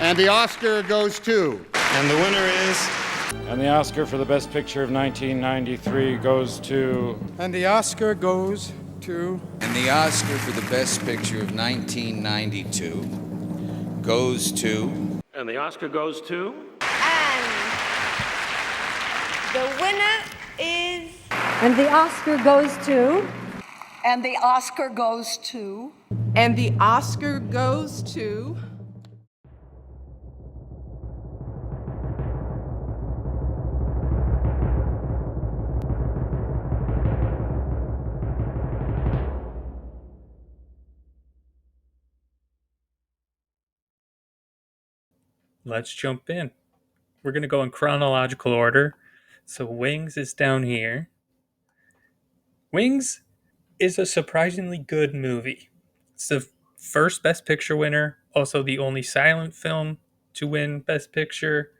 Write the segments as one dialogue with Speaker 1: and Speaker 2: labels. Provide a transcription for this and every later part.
Speaker 1: And the Oscar goes to.
Speaker 2: And the winner is.
Speaker 3: And the Oscar for the Best Picture of 1993 goes to.
Speaker 4: And the Oscar goes to.
Speaker 5: And the Oscar for the Best Picture of 1992 goes to.
Speaker 6: And the Oscar goes to.
Speaker 7: And the winner is.
Speaker 8: And the Oscar goes to.
Speaker 9: And the Oscar goes to.
Speaker 10: And the Oscar goes to.
Speaker 11: Let's jump in. We're going to go in chronological order. So Wings is down here. Wings is a surprisingly good movie. It's the first Best Picture winner, also the only silent film to win Best Picture,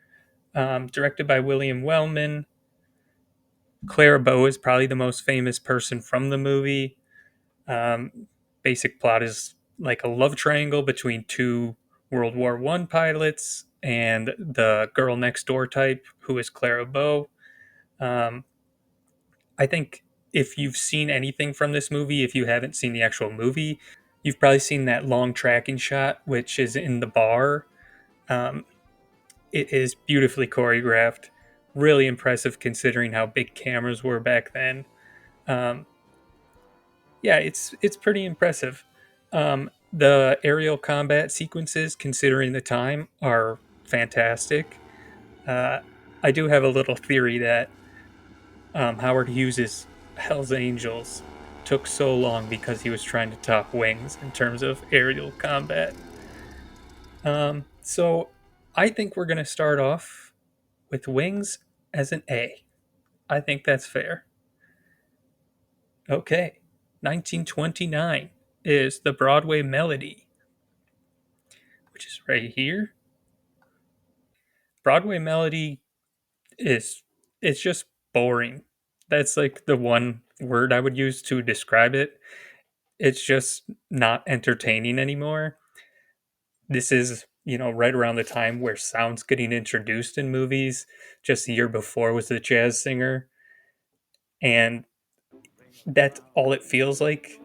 Speaker 11: directed by William Wellman. Clara Bow is probably the most famous person from the movie. Basic plot is like a love triangle between two World War I pilots and the girl next door type, who is Clara Bow. I think if you've seen anything from this movie, if you haven't seen the actual movie, you've probably seen that long tracking shot, which is in the bar. It is beautifully choreographed, really impressive considering how big cameras were back then. Yeah, it's pretty impressive. The aerial combat sequences, considering the time, are fantastic. I do have a little theory that Howard Hughes' Hell's Angels took so long because he was trying to top Wings in terms of aerial combat. So I think we're going to start off with Wings as an A. I think that's fair. Okay, 1929 is The Broadway Melody, which is right here. Broadway Melody it's just boring. That's like the one word I would use to describe it. It's just not entertaining anymore. This is, right around the time where sound's getting introduced in movies. Just the year before was The Jazz Singer. And that's all it feels like.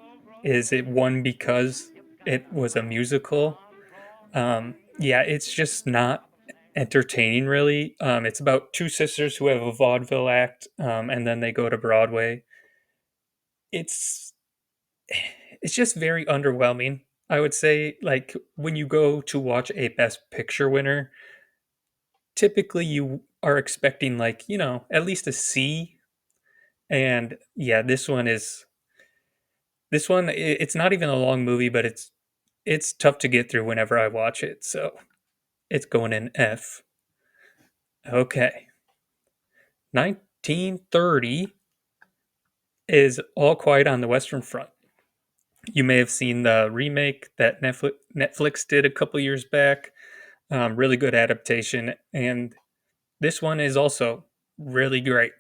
Speaker 11: Is it won because it was a musical? Yeah, it's just not entertaining, really. It's about two sisters who have a vaudeville act, and then they go to Broadway. It's just very underwhelming. I would say, like, when you go to watch a Best Picture winner, typically you are expecting, like, at least a C. And yeah, this one, it's not even a long movie, but it's tough to get through whenever I watch it. So it's going in F. Okay. 1930 is All Quiet on the Western Front. You may have seen the remake that Netflix did a couple years back. Really good adaptation. And this one is also really great.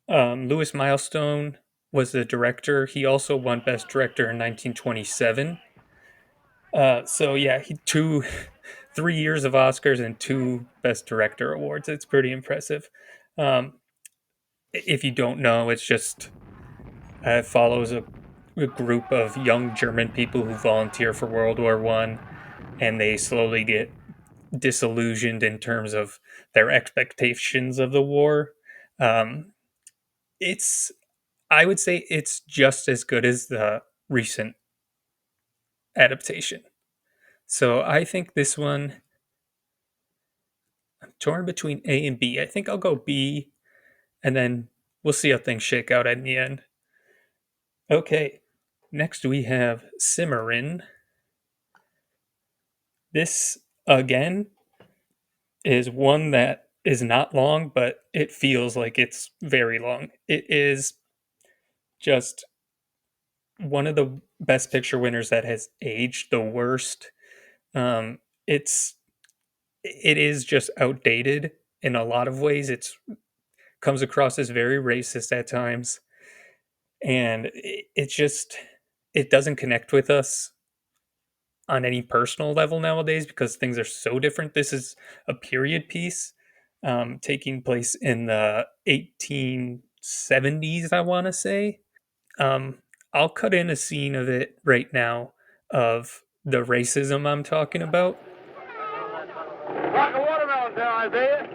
Speaker 11: Louis Milestone was the director. He also won Best Director in 1927. So yeah, 3 years of Oscars and 2 Best Director awards. It's pretty impressive. If you don't know, it's just it follows a group of young German people who volunteer for World War One, and they slowly get disillusioned in terms of their expectations of the war. I would say it's just as good as the recent adaptation. So I think this one, I'm torn between A and B. I think I'll go B, and then we'll see how things shake out in the end. Okay, next we have Cimarron. This, again, is one that is not long, but it feels like it's very long. It is just one of the Best Picture winners that has aged the worst. It is just outdated in a lot of ways. It's comes across as very racist at times, and it doesn't connect with us. on any personal level nowadays because things are so different. This is a period piece taking place in the 1870s, I want to say. Um, I'll cut in a scene of it right now of the racism I'm talking about.
Speaker 2: Rock a watermelon there, Isaiah.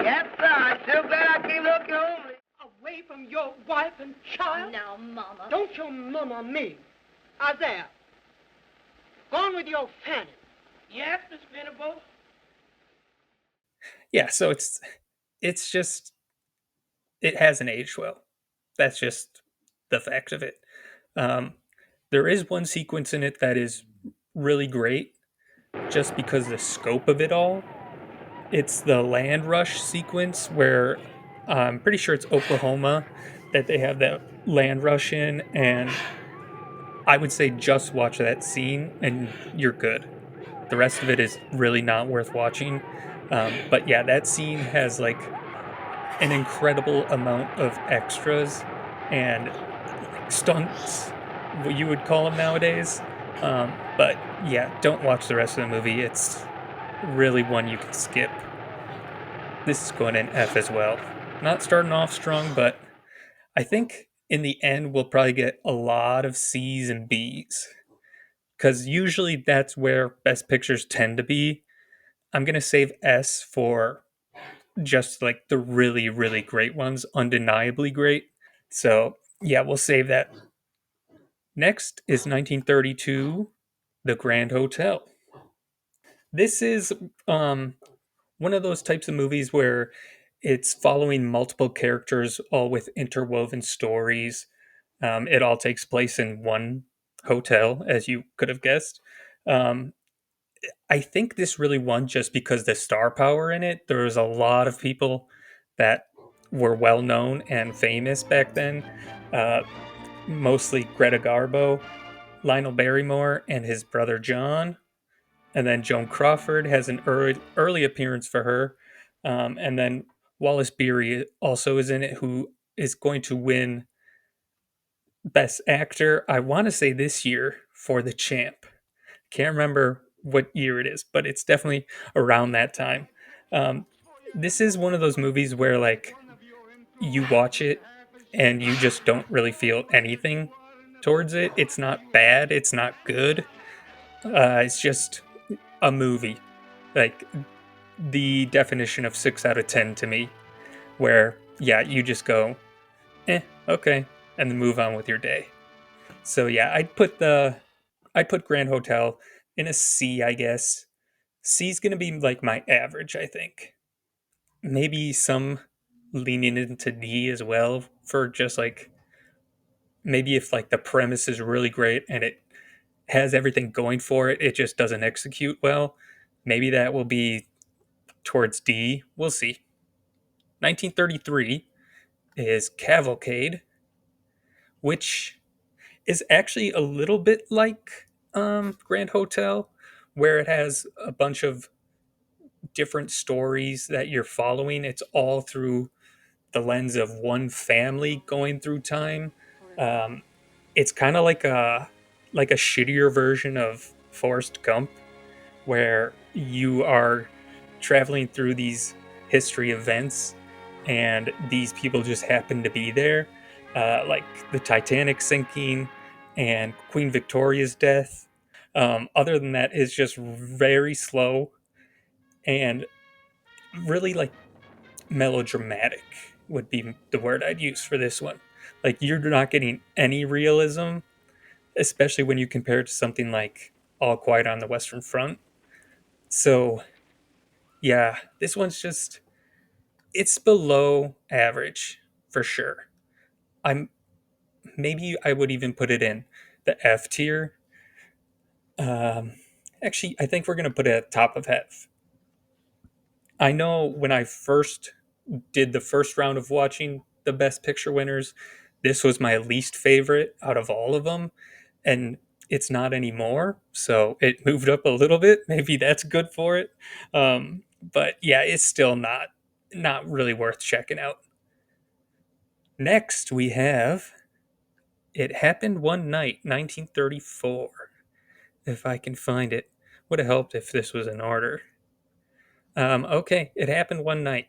Speaker 2: Yes, sir. I'm so glad I came looking home.
Speaker 6: Away from your wife and child?
Speaker 7: Now, Mama.
Speaker 6: Don't your mama me. Isaiah, gone with your Fanny.
Speaker 2: Yes, Miss Venable.
Speaker 11: Yeah, so it's just it hasn't aged well. That's just the fact of it. There is one sequence in it that is really great, just because the scope of it all. It's the land rush sequence where I'm pretty sure it's Oklahoma that they have that land rush in, and I would say just watch that scene and you're good. The rest of it is really not worth watching. But yeah, that scene has like an incredible amount of extras and like stunts, what you would call them nowadays. But yeah, don't watch the rest of the movie. It's really one you can skip. This is going in F as well. Not starting off strong, but I think in the end we'll probably get a lot of C's and B's. Because usually that's where best pictures tend to be. I'm going to save S for just like the really, really great ones, undeniably great. So yeah, we'll save that. Next is 1932, The Grand Hotel. This is one of those types of movies where it's following multiple characters, all with interwoven stories. It all takes place in one hotel, as you could have guessed. I think this really won just because the star power in it. There was a lot of people that were well known and famous back then. Mostly Greta Garbo, Lionel Barrymore, and his brother John. And then Joan Crawford has an early appearance for her. And then Wallace Beery also is in it, who is going to win Best Actor, I want to say this year, for The Champ. Can't remember what year it is, but it's definitely around that time. This is one of those movies where, like, you watch it and you just don't really feel anything towards it. It's not bad. It's not good. It's just a movie. Like, the definition of 6 out of 10 to me, where, yeah, you just go, okay, and then move on with your day. So yeah, I'd put Grand Hotel in a C, I guess. C's gonna be like my average, I think. Maybe some leaning into D as well, for just like, maybe if like the premise is really great and it has everything going for it, it just doesn't execute well. Maybe that will be towards D. We'll see. 1933 is Cavalcade, which is actually a little bit like Grand Hotel, where it has a bunch of different stories that you're following. It's all through the lens of one family going through time. It's kind of like a shittier version of Forrest Gump, where you are traveling through these history events and these people just happen to be there, like the Titanic sinking and Queen Victoria's death. Other than that, it's just very slow and really like melodramatic would be the word I'd use for this one. Like, you're not getting any realism, especially when you compare it to something like All Quiet on the Western Front. So yeah, this one's just, it's below average for sure. Maybe I would even put it in the F tier. Actually, I think we're going to put it at top of F. I know when I first did the first round of watching the Best Picture winners, this was my least favorite out of all of them, and it's not anymore, so it moved up a little bit. Maybe that's good for it. But yeah, it's still not really worth checking out. Next, we have It Happened One Night, 1934. If I can find it. Would have helped if this was in order. Okay, It Happened One Night.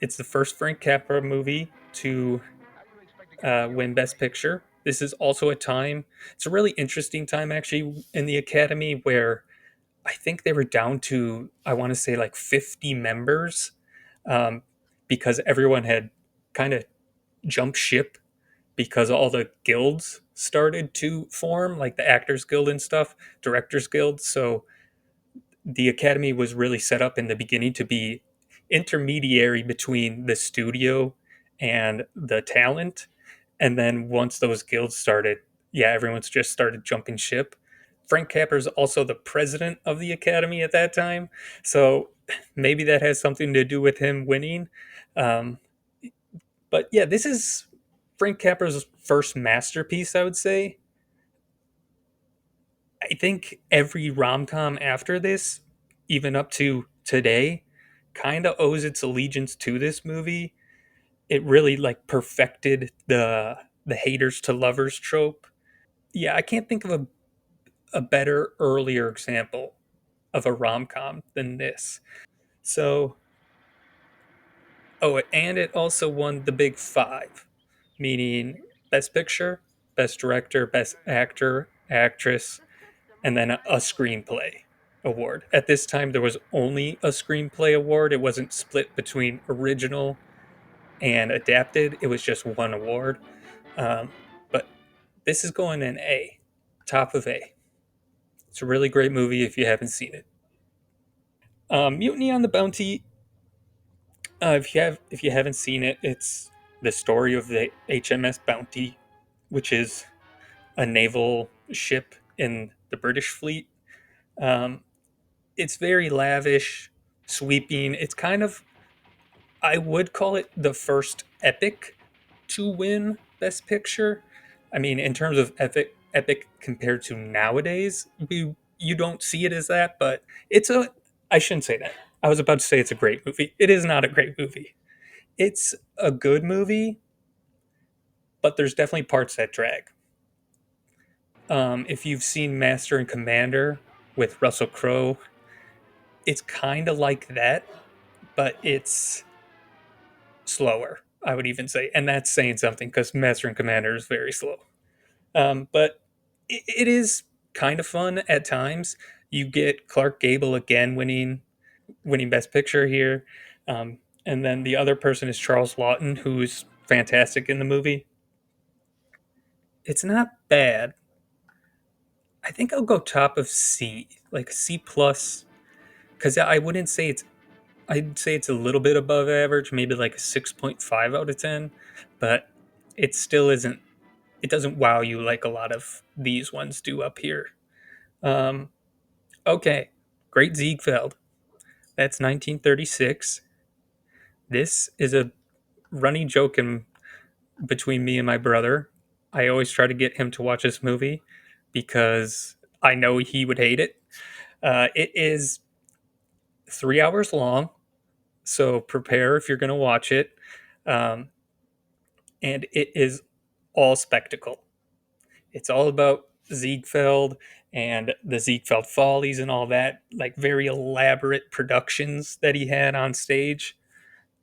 Speaker 11: It's the first Frank Capra movie to win Best Picture. This is also it's a really interesting time actually in the Academy where I think they were down to, I want to say like 50 members um, because everyone had kind of jumped ship because all the guilds started to form, like the Actors Guild and stuff, Directors Guild. So the Academy was really set up in the beginning to be intermediary between the studio and the talent. And then once those guilds started, yeah, everyone's just started jumping ship. Frank Capra's also the president of the Academy at that time. So maybe that has something to do with him winning. Um, but yeah, this is Frank Capra's first masterpiece, I would say. I think every rom com after this, even up to today, kind of owes its allegiance to this movie. It really like perfected the haters to lovers trope. Yeah, I can't think of a better earlier example of a rom com than this. So, oh, and it also won the Big Five, meaning Best Picture, Best Director, Best Actor, Actress, and then a screenplay award. At this time, there was only a screenplay award. It wasn't split between original and adapted. It was just one award. But this is going in A, top of A. It's a really great movie if you haven't seen it. Mutiny on the Bounty. If you haven't seen it, it's the story of the HMS Bounty, which is a naval ship in the British fleet. It's very lavish, sweeping. It's kind of, I would call it the first epic to win Best Picture. I mean, in terms of epic compared to nowadays, you don't see it as that, but I shouldn't say that. I was about to say it's a great movie. It is not a great movie. It's a good movie, but there's definitely parts that drag. If you've seen Master and Commander with Russell Crowe, it's kind of like that, but it's slower, I would even say. And that's saying something because Master and Commander is very slow. But it is kind of fun at times. You get Clark Gable again winning Best Picture here. And then the other person is Charles Lawton, who's fantastic in the movie. It's not bad. I think I'll go top of C, like C plus, because I wouldn't say I'd say it's a little bit above average, maybe like a 6.5 out of 10, but it still isn't, it doesn't wow you like a lot of these ones do up here. Okay, Great Ziegfeld. That's 1936. This is a running joke between me and my brother. I always try to get him to watch this movie because I know he would hate it. It is 3 hours long, so prepare if you're going to watch it. And it is all spectacle. It's all about Ziegfeld and the Ziegfeld Follies and all that, like very elaborate productions that he had on stage.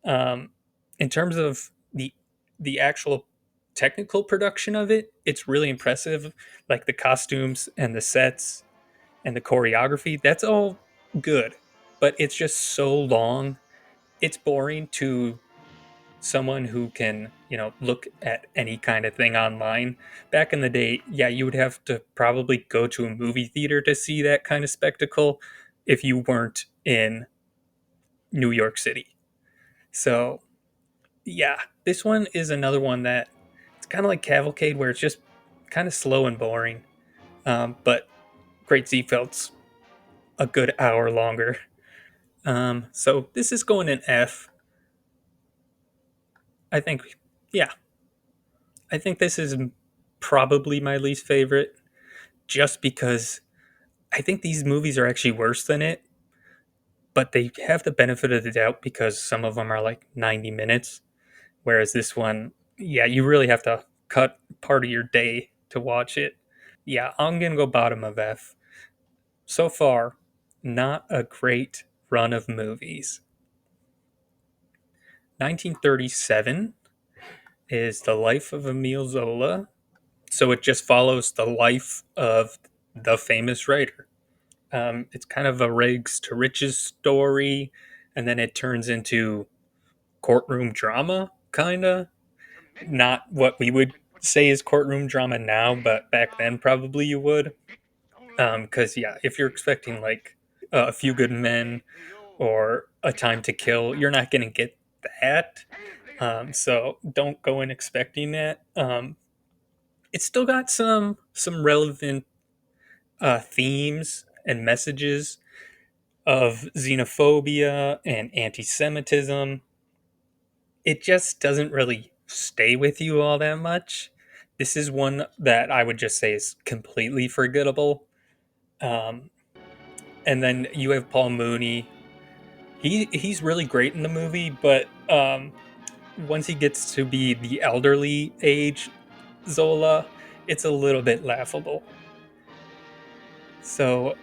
Speaker 11: In terms of the actual technical production of it, it's really impressive. Like the costumes and the sets and the choreography, that's all good, but it's just so long. It's boring to someone who can, look at any kind of thing online. Back in the day, yeah, you would have to probably go to a movie theater to see that kind of spectacle if you weren't in New York City. So, yeah, this one is another one that it's kind of like Cavalcade, where it's just kind of slow and boring. But Great Ziegfeld's a good hour longer. So this is going in F. I think this is probably my least favorite, just because I think these movies are actually worse than it, but they have the benefit of the doubt because some of them are like 90 minutes, whereas this one, yeah, you really have to cut part of your day to watch it. Yeah, I'm gonna go bottom of F. So far, not a great run of movies. 1937 is The Life of Emile Zola. So it just follows the life of the famous writer. It's kind of a rags to riches story, and then it turns into courtroom drama, kind of. Not what we would say is courtroom drama now, but back then probably you would. Because, yeah, if you're expecting like A Few Good Men or A Time to Kill, you're not going to get that. So don't go in expecting that. It's still got some relevant themes and messages of xenophobia and anti-Semitism. It just doesn't really stay with you all that much. This is one that I would just say is completely forgettable. And then you have Paul Mooney. He's really great in the movie, but once he gets to be the elderly age Zola, it's a little bit laughable. So,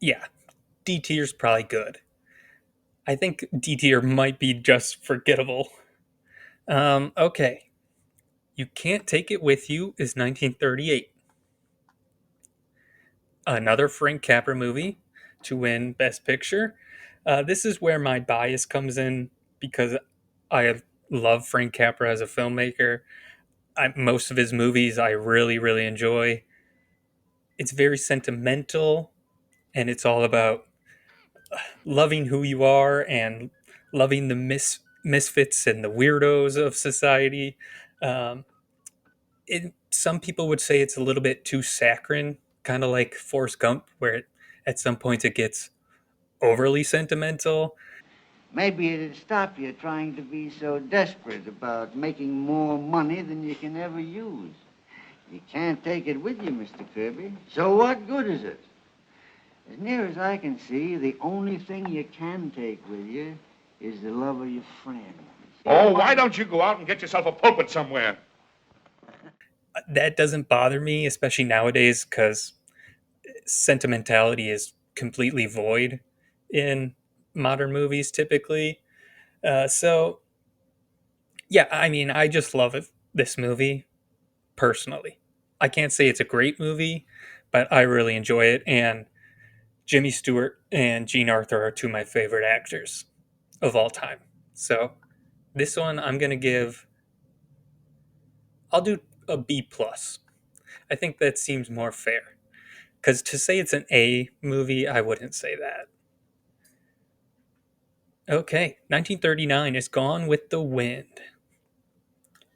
Speaker 11: yeah, D tier's probably good. I think D tier might be just forgettable. Okay. You Can't Take It With You is 1938. Another Frank Capra movie to win Best Picture. This is where my bias comes in because I love Frank Capra as a filmmaker. Most of his movies I really, really enjoy. It's very sentimental, and it's all about loving who you are and loving the misfits and the weirdos of society. Some people would say it's a little bit too saccharine, kind of like Forrest Gump, where at some points it gets overly sentimental.
Speaker 12: Maybe it'd stop you trying to be so desperate about making more money than you can ever use. You can't take it with you, Mr. Kirby. So what good is it? As near as I can see, the only thing you can take with you is the love of your friends.
Speaker 2: Oh, why don't you go out and get yourself a pulpit somewhere?
Speaker 11: That doesn't bother me, especially nowadays, because sentimentality is completely void in modern movies typically. So, yeah, I mean, I just love this movie personally. I can't say it's a great movie, but I really enjoy it. And Jimmy Stewart and Jean Arthur are two of my favorite actors of all time. So this one I'm going to give, I'll do a B plus. I think that seems more fair. Because to say it's an A movie, I wouldn't say that. Okay, 1939 is Gone with the Wind.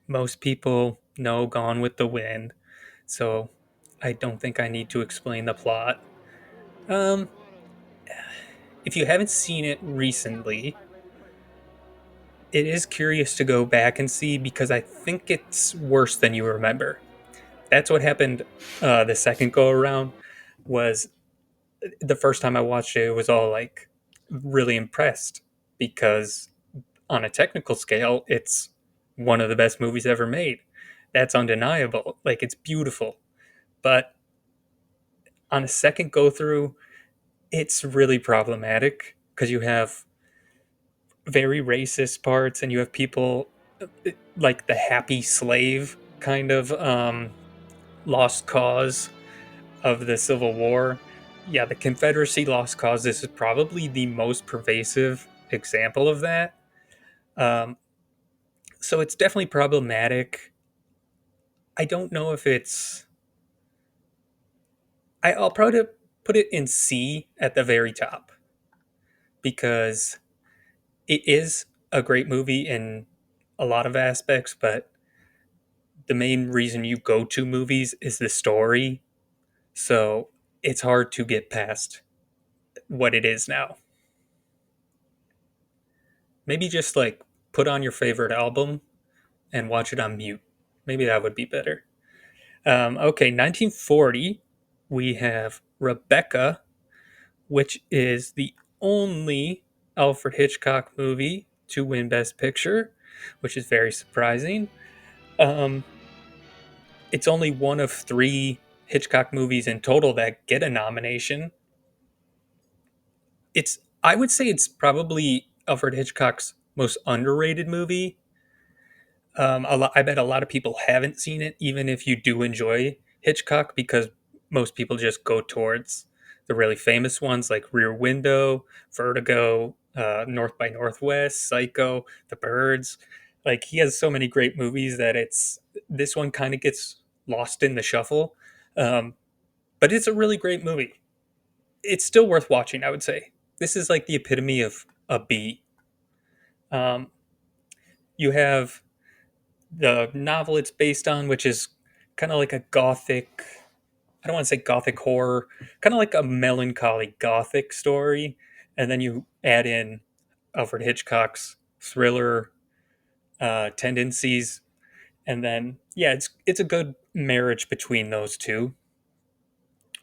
Speaker 11: Most people know Gone with the Wind, so I don't think I need to explain the plot. If you haven't seen it recently, it is curious to go back and see because I think it's worse than you remember. That's what happened the second go around. Was the first time I watched it, it was all like really impressed because on a technical scale, it's one of the best movies ever made. That's undeniable. Like, it's beautiful. But on a second go through, it's really problematic because you have very racist parts and you have people like the happy slave kind of lost cause of the Civil War. Yeah, the Confederacy lost cause. This is probably the most pervasive example of that. So it's definitely problematic. I don't know if it's... I'll probably put it in C at the very top because it is a great movie in a lot of aspects, but the main reason you go to movies is the story. So it's hard to get past what it is now. Maybe just like put on your favorite album and watch it on mute. Maybe that would be better. Okay, 1940, we have Rebecca, which is the only Alfred Hitchcock movie to win Best Picture. which is very surprising. Um, it's only one of 3 Hitchcock movies in total that get a nomination. I would say it's probably Alfred Hitchcock's most underrated movie. I bet a lot of people haven't seen it, even if you do enjoy Hitchcock, because most people just go towards the really famous ones like Rear Window, Vertigo, North by Northwest, Psycho, The Birds. Like, he has so many great movies that this one kind of gets lost in the shuffle. But it's a really great movie. It's still worth watching, I would say. This is like the epitome of a B. You have the novel it's based on, which is kind of like a gothic, I don't want to say gothic horror, kind of like a melancholy gothic story. And then you add in Alfred Hitchcock's thriller tendencies. And then, yeah, it's a good marriage between those two.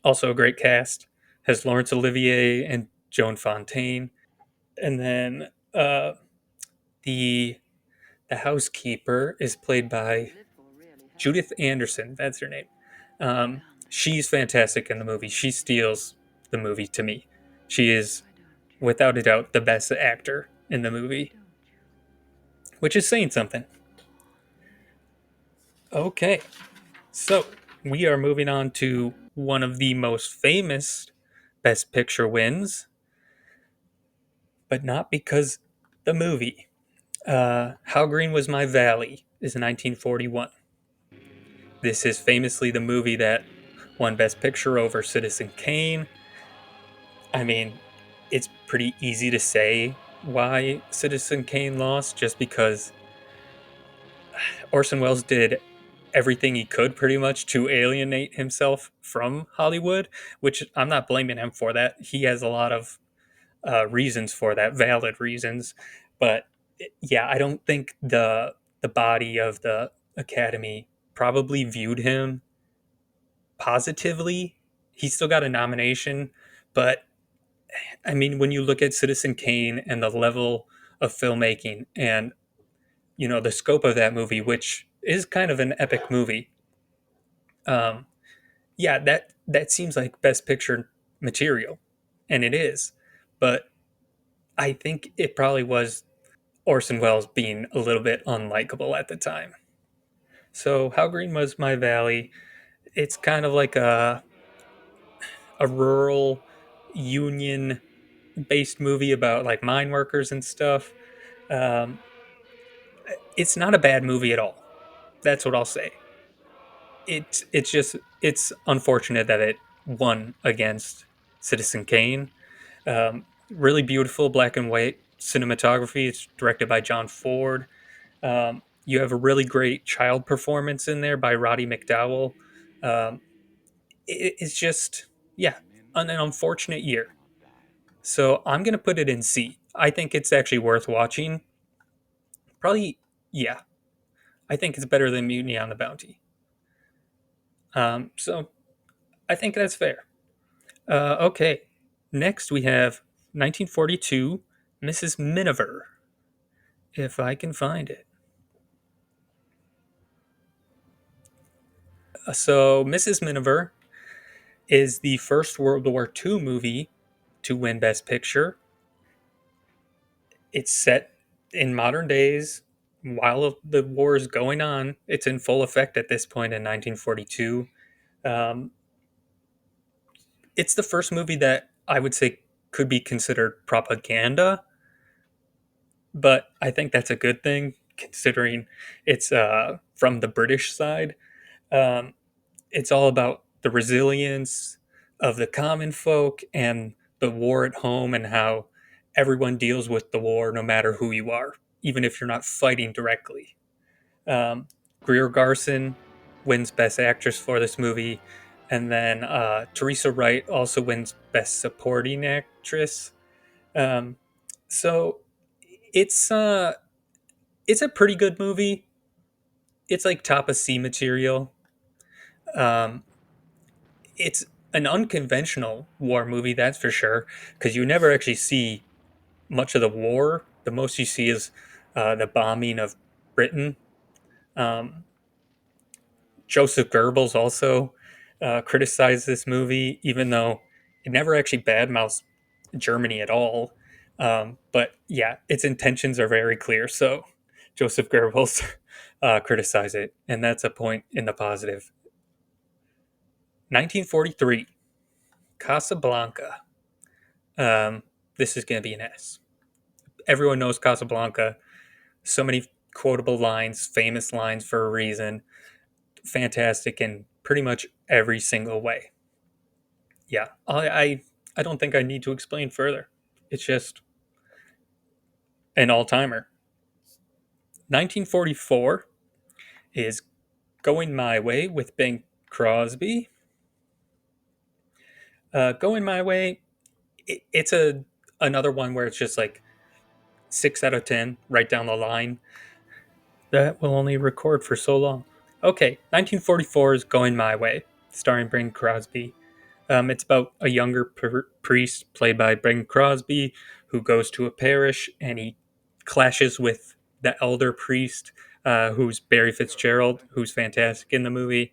Speaker 11: Also a great cast. Has Laurence Olivier and Joan Fontaine. And then the housekeeper is played by Judith Anderson. That's her name. She's fantastic in the movie. She steals the movie to me. She is, without a doubt, the best actor in the movie, which is saying something. Okay, so we are moving on to one of the most famous Best Picture wins, but not because the movie. How Green Was My Valley is 1941. This is famously the movie that won Best Picture over Citizen Kane. I mean, it's pretty easy to say why Citizen Kane lost, just because Orson Welles did everything he could pretty much to alienate himself from Hollywood, which I'm not blaming him for that. He has a lot of reasons for that, valid reasons. But yeah, I don't think the body of the Academy probably viewed him positively. He still got a nomination, but I mean, when you look at Citizen Kane and the level of filmmaking and, you know, the scope of that movie, which is kind of an epic movie, yeah, that seems like Best Picture material, and it is. But I think it probably was Orson Welles being a little bit unlikable at the time. So How Green Was My Valley, it's kind of like a rural union based movie about like mine workers and stuff. It's not a bad movie at all. That's what I'll say. It's unfortunate that it won against Citizen Kane. Really beautiful black and white cinematography. It's directed by John Ford. You have a really great child performance in there by Roddy McDowall. It's just, yeah, an unfortunate year. So I'm going to put it in C. I think it's actually worth watching. Probably, yeah. I think it's better than Mutiny on the Bounty. So I think that's fair. Okay. Next we have 1942, Mrs. Miniver. If I can find it. So Mrs. Miniver is the first World War II movie to win Best Picture. It's set in modern days while the war is going on. It's in full effect at this point in 1942. It's the first movie that I would say could be considered propaganda, but I think that's a good thing considering it's from the British side. It's all about the resilience of the common folk and the war at home and how everyone deals with the war no matter who you are, even if you're not fighting directly. Greer Garson wins Best Actress for this movie, and then Teresa Wright also wins Best Supporting Actress. So it's a pretty good movie. It's like top of C material. It's an unconventional war movie, that's for sure, because you never actually see much of the war. The most you see is the bombing of written. Joseph Goebbels also criticized this movie, even though it never actually badmouths Germany at all. But yeah, its intentions are very clear. So Joseph Goebbels criticized it, and that's a point in the positive. 1943, Casablanca. This is going to be an S. Everyone knows Casablanca. So many quotable lines, famous lines for a reason. Fantastic in pretty much every single way. Yeah, I don't think I need to explain further. It's just an all-timer. 1944 is Going My Way with Bing Crosby. Going My Way, it's another one where it's just like 6 out of 10, right down the line. That will only record for so long. Okay, 1944 is Going My Way, starring Bing Crosby. It's about a younger priest played by Bing Crosby who goes to a parish and he clashes with the elder priest, who's Barry Fitzgerald, who's fantastic in the movie.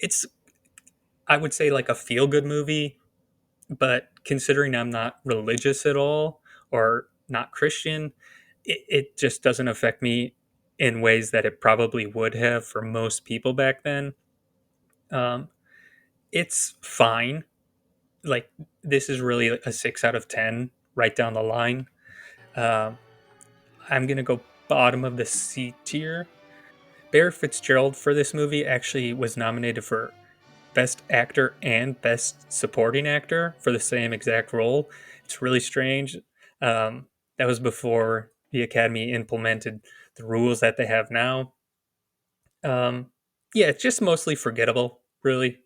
Speaker 11: It's, I would say, like a feel-good movie, but considering I'm not religious at all or not Christian, it just doesn't affect me in ways that it probably would have for most people back then. It's fine. Like, this is really a 6 out of 10, right down the line. I'm going to go bottom of the C tier. Barry Fitzgerald for this movie actually was nominated for Best Actor and Best Supporting Actor for the same exact role. It's really strange. That was before the Academy implemented the rules that they have now. Yeah, it's just mostly forgettable, really.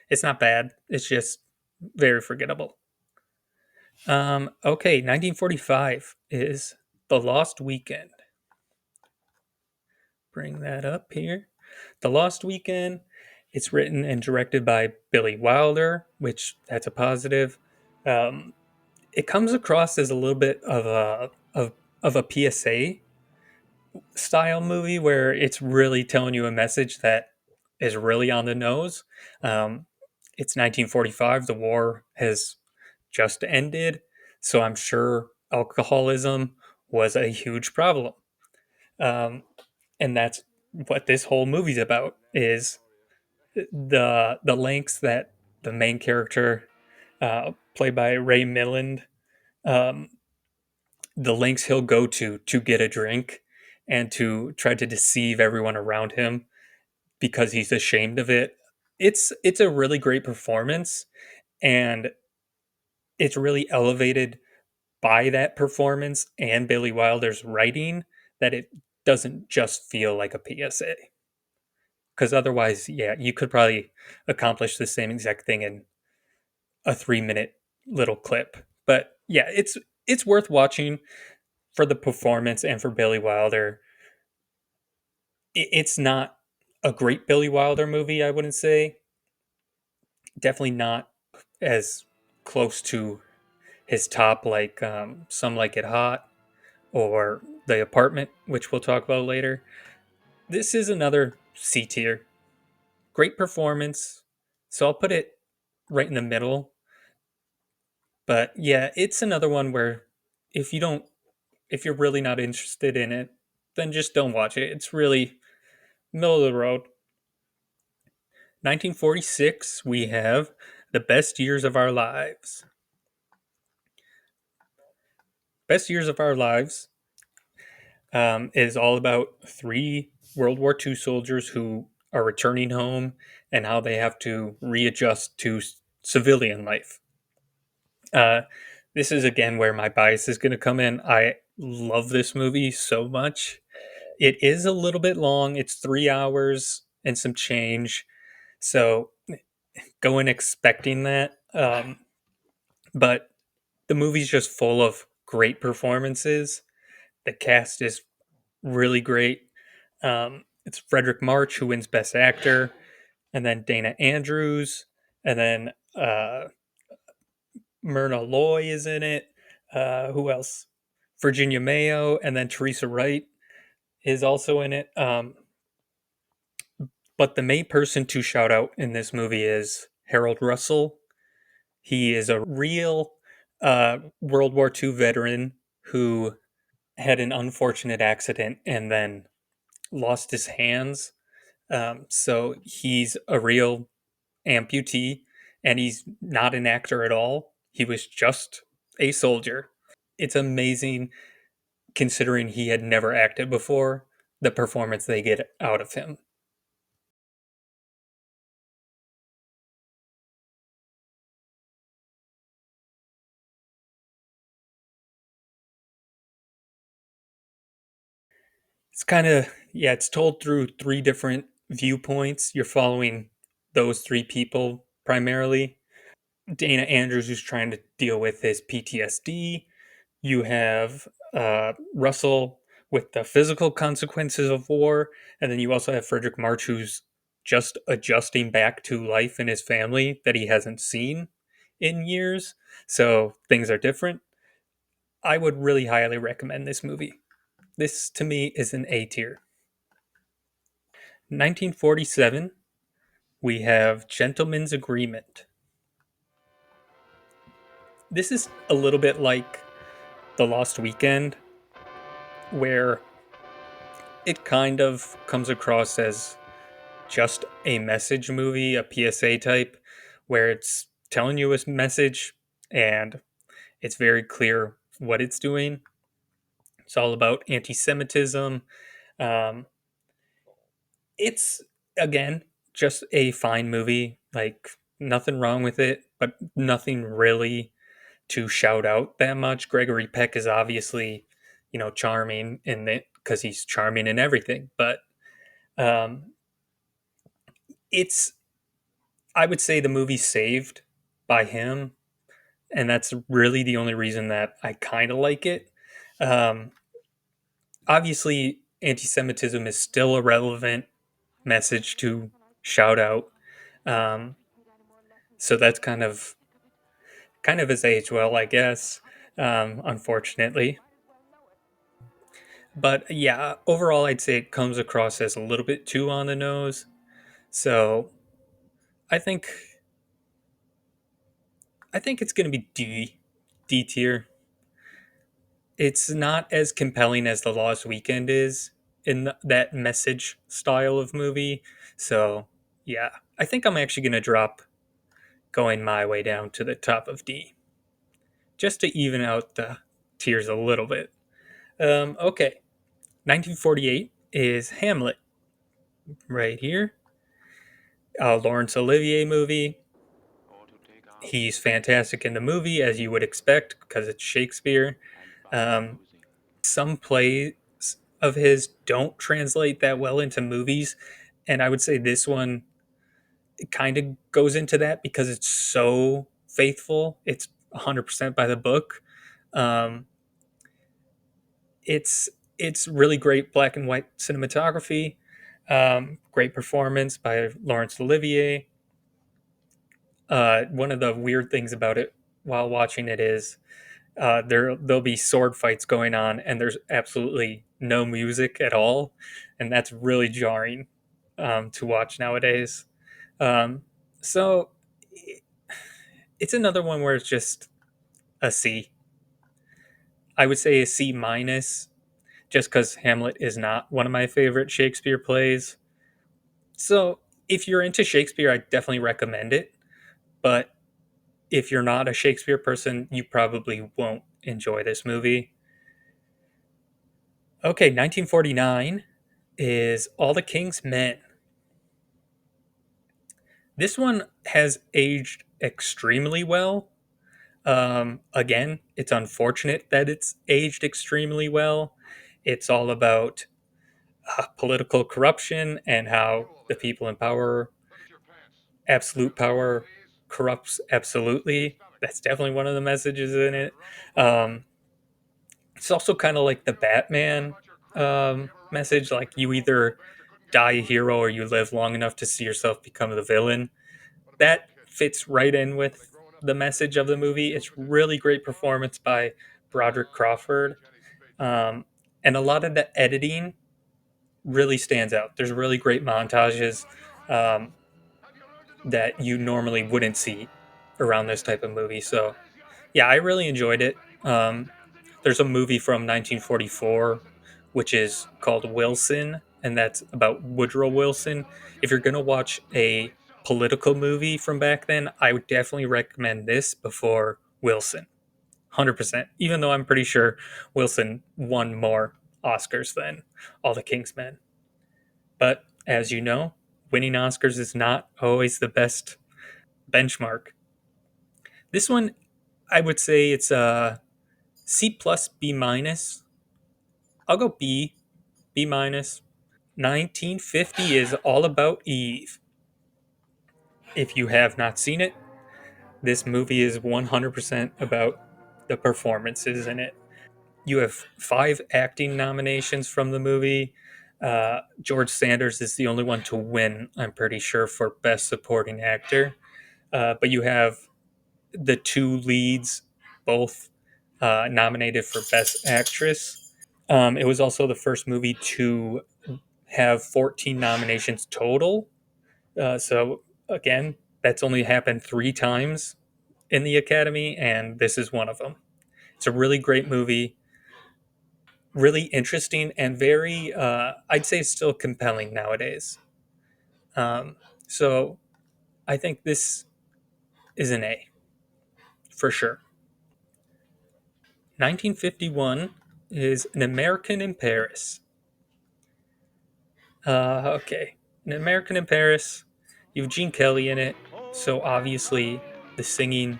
Speaker 11: It's not bad. It's just very forgettable. Okay, 1945 is The Lost Weekend. Bring that up here. The Lost Weekend. It's written and directed by Billy Wilder, which that's a positive. It comes across as a little bit of a PSA style movie where it's really telling you a message that is really on the nose. It's 1945. The war has just ended, so I'm sure alcoholism was a huge problem. And that's what this whole movie's about, is the lengths that the main character, played by Ray Milland, the lengths he'll go to get a drink and to try to deceive everyone around him because he's ashamed of it. It's a really great performance, and it's really elevated by that performance and Billy Wilder's writing that it doesn't just feel like a PSA. Because otherwise, yeah, you could probably accomplish the same exact thing in a 3-minute little clip. But yeah, it's worth watching for the performance and for Billy Wilder. It's not a great Billy Wilder movie, I wouldn't say. Definitely not as close to his top like Some Like It Hot or The Apartment, which we'll talk about later. This is another C tier. Great performance. So I'll put it right in the middle. But yeah, it's another one where if you're really not interested in it, then just don't watch it. It's really middle of the road. 1946, we have The Best Years of Our Lives. Best Years of Our Lives is all about 3 World War II soldiers who are returning home and how they have to readjust to civilian life. This is, again, where my bias is going to come in. I love this movie so much. It is a little bit long. It's 3 hours and some change. So go in expecting that. But the movie's just full of great performances. The cast is really great. It's Frederick March who wins Best Actor, and then Dana Andrews, and then Myrna Loy is in it. Who else? Virginia Mayo, and then Teresa Wright. is also in it. But the main person to shout out in this movie is Harold Russell. He is a real World War II veteran who had an unfortunate accident and then lost his hands. So he's a real amputee, and he's not an actor at all. He was just a soldier. It's amazing considering he had never acted before, the performance they get out of him. It's kind of, yeah, it's told through three different viewpoints. You're following those three people primarily. Dana Andrews, who's trying to deal with his PTSD. You have Russell with the physical consequences of war. And then you also have Frederick March, who's just adjusting back to life in his family that he hasn't seen in years. So things are different. I would really highly recommend this movie. This, to me, is an A tier. 1947, we have Gentleman's Agreement. This is a little bit like The Lost Weekend, where it kind of comes across as just a message movie, a PSA type, where it's telling you a message and it's very clear what it's doing. It's all about anti-Semitism. It's, again, just a fine movie. Like, nothing wrong with it, but nothing really to shout out that much. Gregory Peck is obviously, charming in it because he's charming in everything. But I would say the movie's saved by him, and that's really the only reason that I kind of like it. Obviously, anti-Semitism is still a relevant message to shout out. So that's kind of has aged well, I guess, unfortunately. But yeah, overall, I'd say it comes across as a little bit too on the nose. So I think it's going to be D tier. It's not as compelling as The Lost Weekend is in that message style of movie. So yeah, I think I'm actually going to drop going my way down to the top of D, just to even out the tiers a little bit. Okay, 1948 is Hamlet, right here. Laurence Olivier movie. He's fantastic in the movie, as you would expect, because it's Shakespeare. Some plays of his don't translate that well into movies, and I would say this one kind of goes into that because it's so faithful. It's 100% by the book. It's really great black and white cinematography. Great performance by Laurence Olivier. One of the weird things about it while watching it is there'll be sword fights going on and there's absolutely no music at all, and that's really jarring to watch nowadays. So it's another one where it's just a C. I would say a C minus, just because Hamlet is not one of my favorite Shakespeare plays. So if you're into Shakespeare, I definitely recommend it. But if you're not a Shakespeare person, you probably won't enjoy this movie. Okay, 1949 is All the King's Men. This one has aged extremely well. Again, it's unfortunate that it's aged extremely well. It's all about political corruption and how the people in power, absolute power, corrupts absolutely. That's definitely one of the messages in it. It's also kind of like the Batman message, like you either die a hero or you live long enough to see yourself become the villain. That fits right in with the message of the movie. It's really great performance by Broderick Crawford. And a lot of the editing really stands out. There's really great montages that you normally wouldn't see around this type of movie. So, yeah, I really enjoyed it. There's a movie from 1944 which is called Wilson, and that's about Woodrow Wilson. If you're gonna watch a political movie from back then, I would definitely recommend this before Wilson. 100%. Even though I'm pretty sure Wilson won more Oscars than All the King's Men. But as you know, winning Oscars is not always the best benchmark. This one, I would say it's a C plus, B minus. I'll go B, B minus. 1950 is All About Eve. If you have not seen it, this movie is 100% about the performances in it. You have 5 acting nominations from the movie. George Sanders is the only one to win, I'm pretty sure, for Best Supporting Actor. But you have the 2 leads both nominated for Best Actress. It was also the first movie to have 14 nominations total. So, again, that's only happened 3 times in the Academy, and this is one of them. It's a really great movie, really interesting, and very, I'd say, still compelling nowadays. So, I think this is an A, for sure. 1951 is An American in Paris. Okay. An American in Paris. You have Gene Kelly in it, so obviously the singing,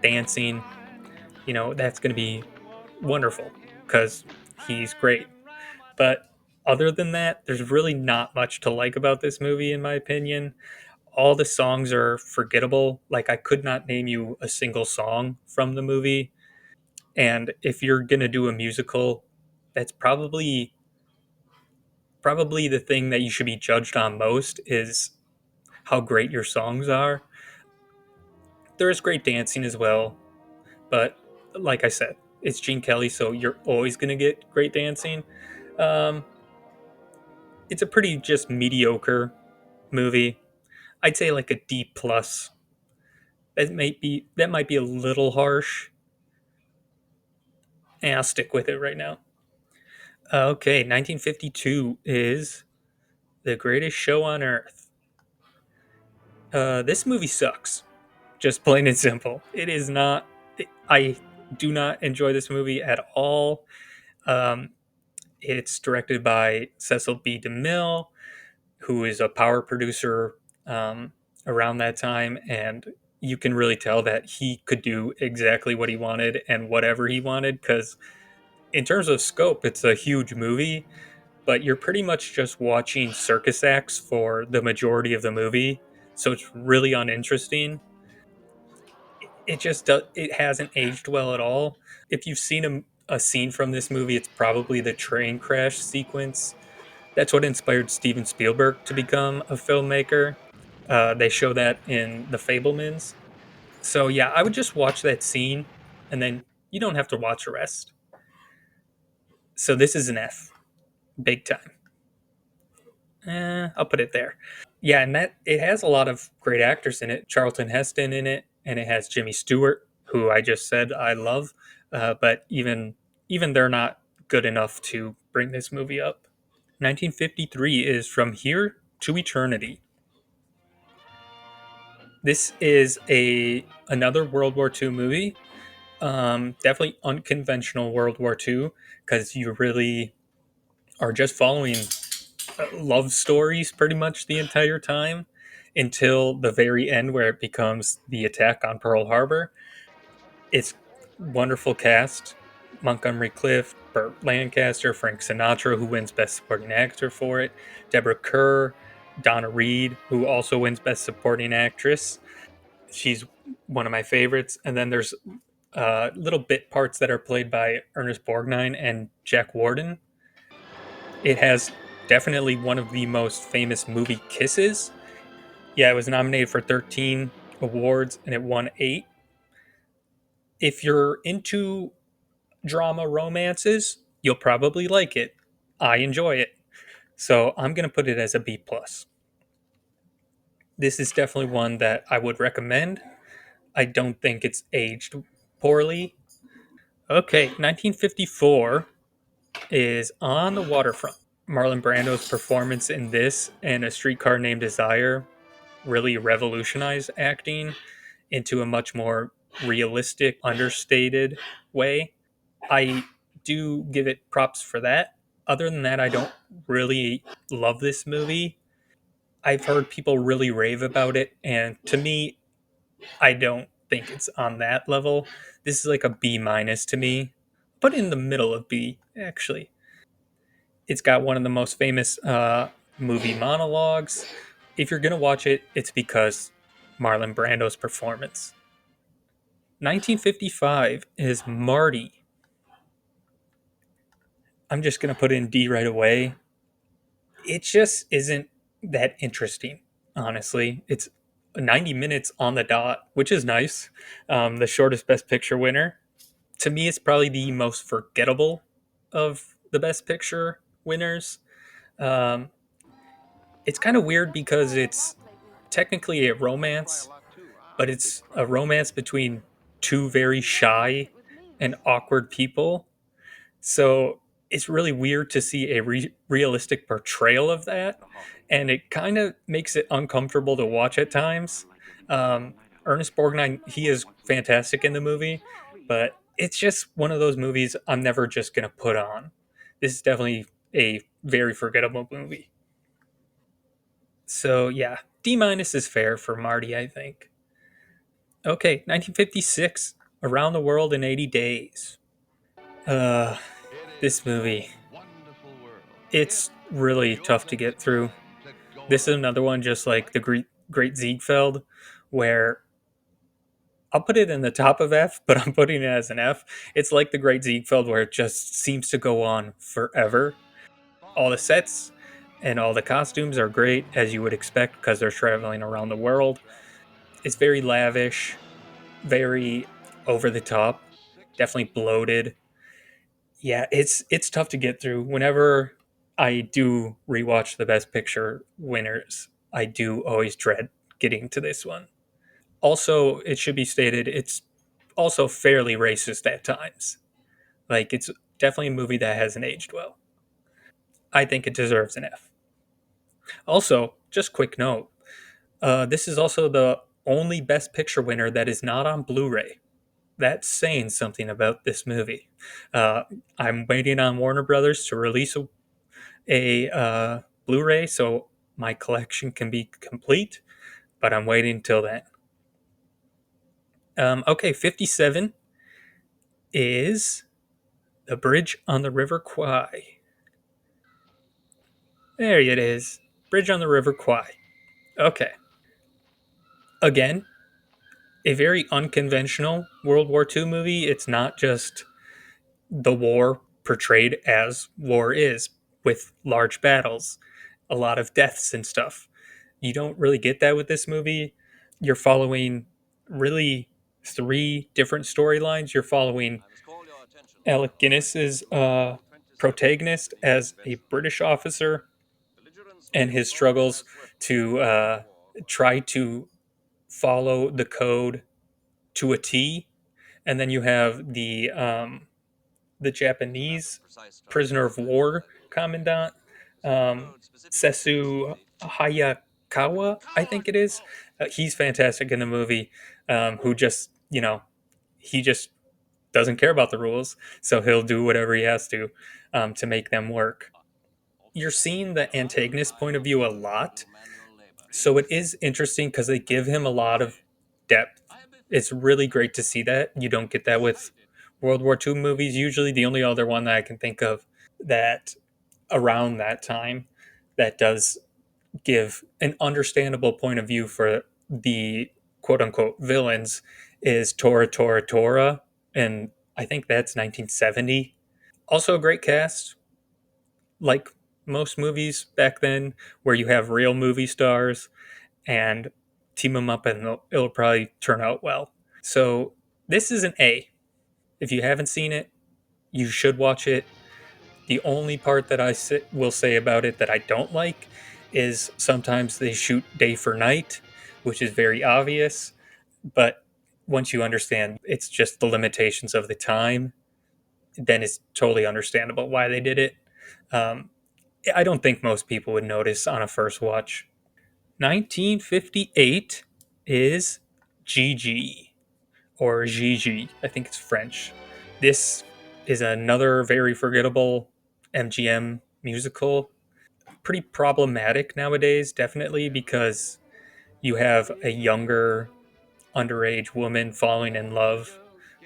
Speaker 11: dancing, that's going to be wonderful because he's great. But other than that, there's really not much to like about this movie, in my opinion. All the songs are forgettable. Like, I could not name you a single song from the movie. And if you're going to do a musical, that's probably the thing that you should be judged on most is how great your songs are. There is great dancing as well, but like I said, it's Gene Kelly, so you're always going to get great dancing. It's a pretty just mediocre movie. I'd say like a D plus. That might be a little harsh. And I'll stick with it right now. Okay, 1952 is The Greatest Show on Earth. This movie sucks. Just plain and simple. It is not. I do not enjoy this movie at all. It's directed by Cecil B. DeMille, who is a power producer around that time, and you can really tell that he could do exactly what he wanted and whatever he wanted, because in terms of scope, it's a huge movie, but you're pretty much just watching circus acts for the majority of the movie, so it's really uninteresting. It hasn't aged well at all. If you've seen a scene from this movie, it's probably the train crash sequence. That's what inspired Steven Spielberg to become a filmmaker. They show that in The Fabelmans. So yeah, I would just watch that scene, and then you don't have to watch the rest. So this is an F. Big time. I'll put it there. Yeah, and it has a lot of great actors in it. Charlton Heston in it, and it has Jimmy Stewart, who I just said I love. But even they're not good enough to bring this movie up. 1953 is From Here to Eternity. This is another World War II movie. Definitely unconventional World War II, because you really are just following love stories pretty much the entire time until the very end, where it becomes the attack on Pearl Harbor. It's wonderful cast. Montgomery Clift, Burt Lancaster, Frank Sinatra, who wins Best Supporting Actor for it, Deborah Kerr, Donna Reed, who also wins Best Supporting Actress. She's one of my favorites. And then there's little bit parts that are played by Ernest Borgnine and Jack Warden. It has definitely one of the most famous movie kisses. Yeah, it was nominated for 13 awards and it won 8. If you're into drama romances, you'll probably like it. I enjoy it. So I'm going to put it as a B+. This is definitely one that I would recommend. I don't think it's aged poorly. Okay, 1954 is On the Waterfront. Marlon Brando's performance in this and A Streetcar Named Desire really revolutionized acting into a much more realistic, understated way. I do give it props for that. Other than that, I don't really love this movie. I've heard people really rave about it, and to me, I don't think it's on that level. This is like a B minus to me, but in the middle of B, actually. It's got one of the most famous movie monologues. If you're gonna watch it, it's because Marlon Brando's performance. 1955 is Marty. I'm just gonna put in D right away. It just isn't that interesting, honestly. It's 90 minutes on the dot, which is nice. The shortest Best Picture winner. To me, it's probably the most forgettable of the Best Picture winners. It's kind of weird because it's technically a romance, but it's a romance between two very shy and awkward people. So it's really weird to see a realistic portrayal of that, and it kind of makes it uncomfortable to watch at times. Ernest Borgnine, he is fantastic in the movie, but it's just one of those movies I'm never just going to put on. This is definitely a very forgettable movie. So yeah, D minus is fair for Marty, I think. Okay, 1956, Around the World in 80 Days. This movie, it's really tough to get through. This is another one just like the Great Ziegfeld, where I'll put it in the top of F, but I'm putting it as an F. It's like the Great Ziegfeld, where it just seems to go on forever. All the sets and all the costumes are great, as you would expect, because they're traveling around the world. It's very lavish, very over the top, definitely bloated. Yeah, it's tough to get through. Whenever I do rewatch the Best Picture winners, I do always dread getting to this one. Also, it should be stated, it's also fairly racist at times. Like, it's definitely a movie that hasn't aged well. I think it deserves an F. Also, just quick note, this is also the only Best Picture winner that is not on Blu-ray. That's saying something about this movie. I'm waiting on Warner Brothers to release a Blu-ray so my collection can be complete, but I'm waiting till then. Okay, 57 is The Bridge on the River Kwai. There it is. Bridge on the River Kwai. Okay. Again, a very unconventional World War II movie. It's not just the war portrayed as war is, with large battles, a lot of deaths and stuff. You don't really get that with this movie. You're following really three different storylines. You're following Alec Guinness's protagonist as a British officer and his struggles to try to follow the code to a T. And then you have the Japanese prisoner of war commandant, Sesu Hayakawa, I think it is. He's fantastic in the movie, who just, he just doesn't care about the rules, so he'll do whatever he has to make them work. You're seeing the antagonist point of view a lot, so it is interesting because they give him a lot of depth. It's really great to see that. You don't get that with World War II movies usually. The only other one that I can think of that around that time that does give an understandable point of view for the quote-unquote villains is Tora Tora Tora, and I think that's 1970. Also a great cast, like most movies back then, where you have real movie stars and team them up and it'll probably turn out well. So this is an A. If you haven't seen it, you should watch it. The only part that will say about it that I don't like is sometimes they shoot day for night, which is very obvious. But once you understand it's just the limitations of the time, then it's totally understandable why they did it. Um, I don't think most people would notice on a first watch. 1958 is Gigi, or Gigi. I think it's French. This is another very forgettable MGM musical. Pretty problematic nowadays, definitely, because you have a younger, underage woman falling in love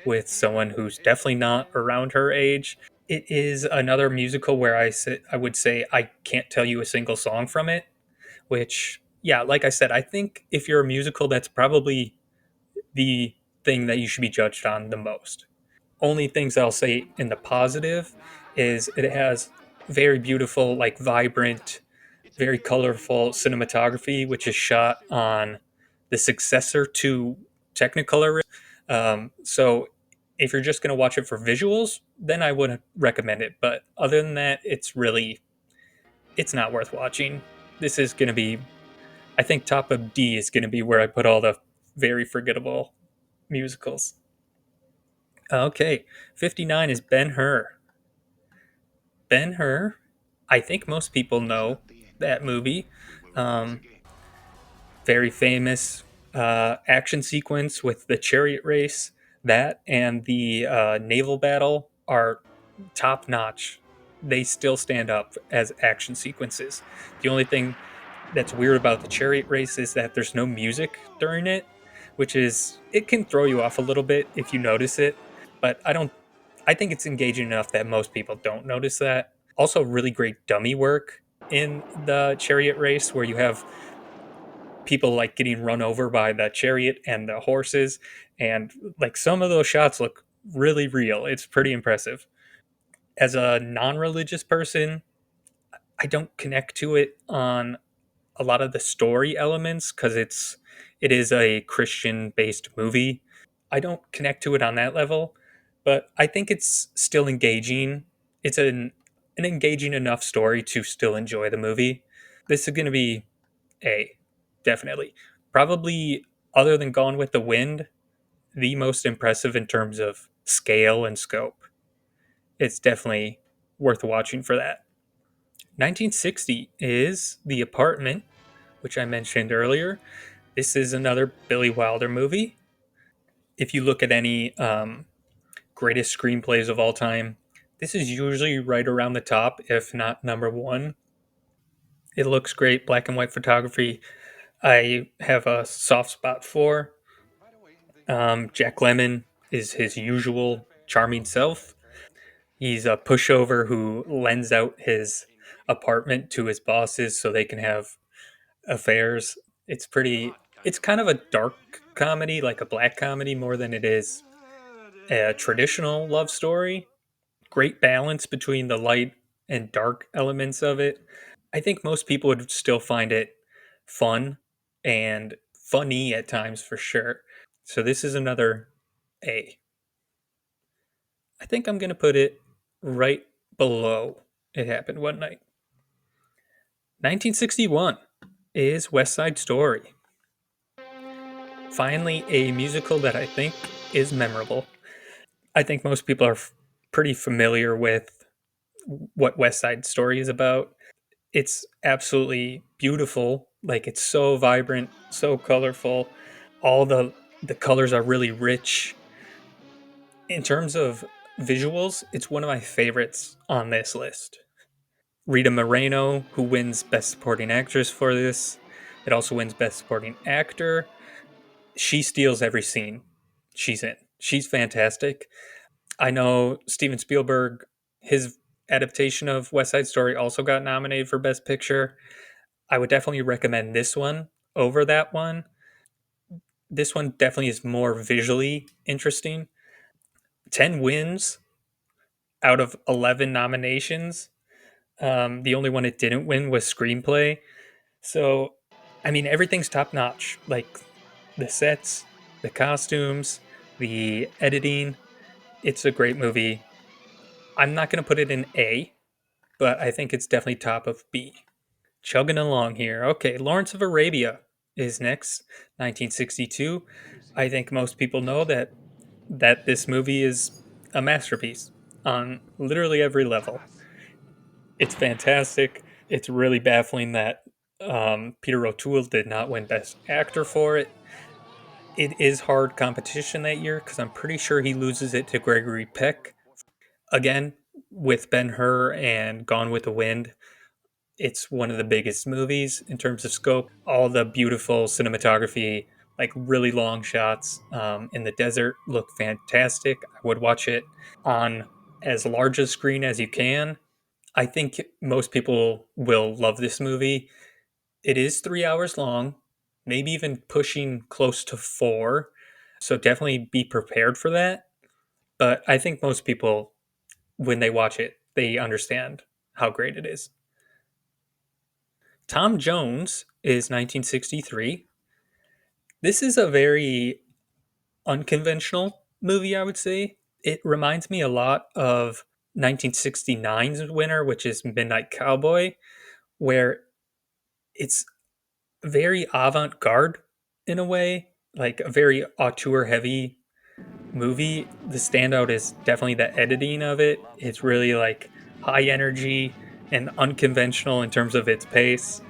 Speaker 11: with someone who's definitely not around her age. It is another musical where I would say I can't tell you a single song from it, which, yeah, like I said, I think if you're a musical, that's probably the thing that you should be judged on the most. Only things I'll say in the positive is it has very beautiful, like vibrant, very colorful cinematography, which is shot on the successor to Technicolor. So if you're just going to watch it for visuals, then I would recommend it. But other than that, it's not worth watching. This is going to be, I think top of D is going to be where I put all the very forgettable musicals. Okay, 59 is Ben-Hur. Ben-Hur, I think most people know that movie. Very famous action sequence with the chariot race. That and the naval battle are top notch. They still stand up as action sequences. The only thing that's weird about the chariot race is that there's no music during it, which is, it can throw you off a little bit if you notice it, but I think it's engaging enough that most people don't notice that. Also, really great dummy work in the chariot race where you have people like getting run over by the chariot and the horses, and like some of those shots look really real. It's pretty impressive. As a non-religious person, I don't connect to it on a lot of the story elements because it is a Christian based movie. I don't connect to it on that level, but I think it's still engaging. It's an engaging enough story to still enjoy the movie. This is going to be A, definitely. Probably, other than Gone with the Wind, the most impressive in terms of scale and scope. It's definitely worth watching for that. 1960 is The Apartment, which I mentioned earlier. This is another Billy Wilder movie. If you look at any greatest screenplays of all time, this is usually right around the top, if not number one. It looks great, black and white photography. I have a soft spot for. Jack Lemmon is his usual charming self. He's a pushover who lends out his apartment to his bosses so they can have affairs. It's kind of a dark comedy, like a black comedy, more than it is a traditional love story. Great balance between the light and dark elements of it. I think most people would still find it fun and funny at times for sure. So this is another A. I think I'm going to put it right below It Happened One Night. 1961 is West Side Story. Finally, a musical that I think is memorable. I think most people are pretty familiar with what West Side Story is about. It's absolutely beautiful. Like, it's so vibrant, so colorful. All the colors are really rich. In terms of visuals, it's one of my favorites on this list. Rita Moreno, who wins Best Supporting Actress for this. It also wins Best Supporting Actor. She steals every scene she's in. She's fantastic. I know Steven Spielberg, his adaptation of West Side Story also got nominated for Best Picture. I would definitely recommend this one over that one. This one definitely is more visually interesting. 10 wins out of 11 nominations. The only one it didn't win was screenplay. So, I mean, everything's top notch. Like the sets, the costumes, the editing. It's a great movie. I'm not going to put it in A but I think it's definitely top of B. Chugging along here. Okay, Lawrence of Arabia is next, 1962. I think most people know that this movie is a masterpiece on literally every level. It's fantastic. It's really baffling that Peter O'Toole did not win Best Actor for it. It is hard competition that year because I'm pretty sure he loses it to Gregory Peck. Again, with Ben-Hur and Gone with the Wind, it's one of the biggest movies in terms of scope. All the beautiful cinematography, like really long shots in the desert, look fantastic. I would watch it on as large a screen as you can. I think most people will love this movie. It is 3 hours long, maybe even pushing close to 4. So definitely be prepared for that. But I think most people, when they watch it, they understand how great it is. Tom Jones is 1963. This is a very unconventional movie, I would say. It reminds me a lot of 1969's winner, which is Midnight Cowboy, where it's very avant-garde in a way, like a very auteur-heavy movie. The standout is definitely the editing of it. It's really like high energy and unconventional in terms of its pace,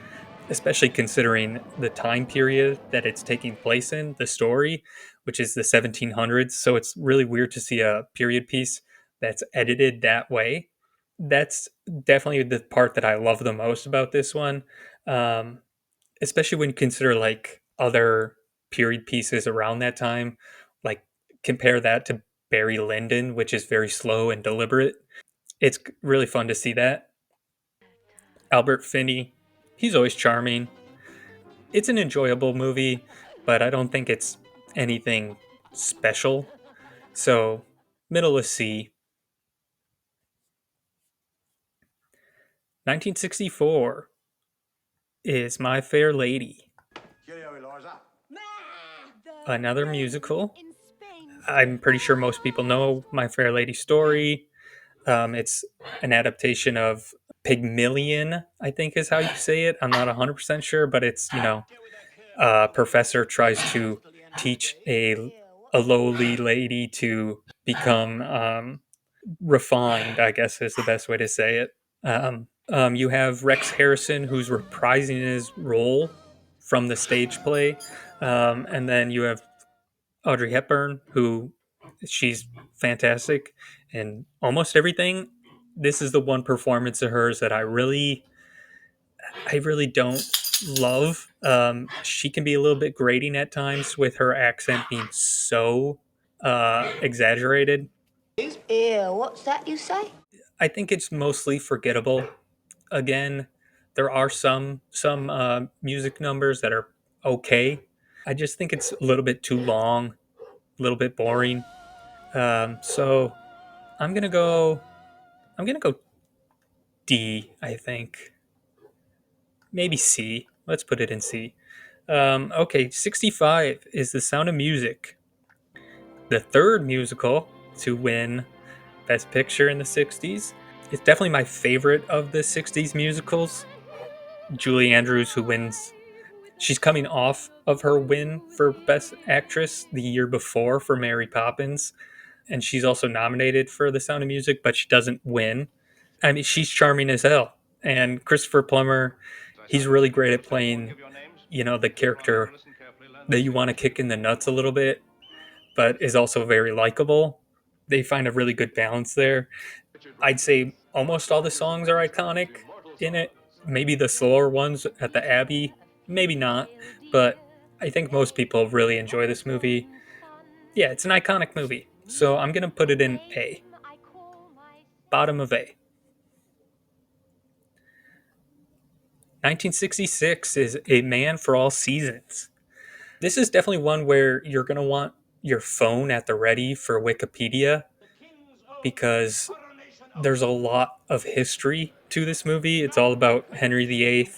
Speaker 11: especially considering the time period that it's taking place in, the story, which is the 1700s. So it's really weird to see a period piece that's edited that way. That's definitely the part that I love the most about this one, especially when you consider like other period pieces around that time. Like compare that to Barry Lyndon, which is very slow and deliberate. It's really fun to see that. Albert Finney, he's always charming. It's an enjoyable movie, but I don't think it's anything special. So, middle of C. 1964 is My Fair Lady. Another musical. I'm pretty sure most people know My Fair Lady story. It's an adaptation of Pygmalion, I think is how you say it. I'm not 100% sure, but it's, a professor tries to teach a lowly lady to become refined, I guess is the best way to say it. You have Rex Harrison, who's reprising his role from the stage play. And then you have Audrey Hepburn, who she's fantastic in almost everything. This is the one performance of hers that I really don't love. She can be a little bit grating at times with her accent being so exaggerated.
Speaker 7: Ew, what's that you say?
Speaker 11: I think it's mostly forgettable. Again, there are some music numbers that are okay. I just think it's a little bit too long, a little bit boring. So I'm gonna go D, I think. Maybe C. Let's put it in C. Okay, 65 is The Sound of Music. The third musical to win Best Picture in the 60s. It's definitely my favorite of the 60s musicals. Julie Andrews, who wins. She's coming off of her win for Best Actress the year before for Mary Poppins. And she's also nominated for The Sound of Music, but she doesn't win. I mean, she's charming as hell. And Christopher Plummer, he's really great at playing, the character that you want to kick in the nuts a little bit, but is also very likable. They find a really good balance there. I'd say almost all the songs are iconic in it. Maybe the slower ones at the Abbey, maybe not. But I think most people really enjoy this movie. Yeah, it's an iconic movie. So I'm going to put it in A. Bottom of A. 1966 is A Man for All Seasons. This is definitely one where you're going to want your phone at the ready for Wikipedia because there's a lot of history to this movie. It's all about Henry VIII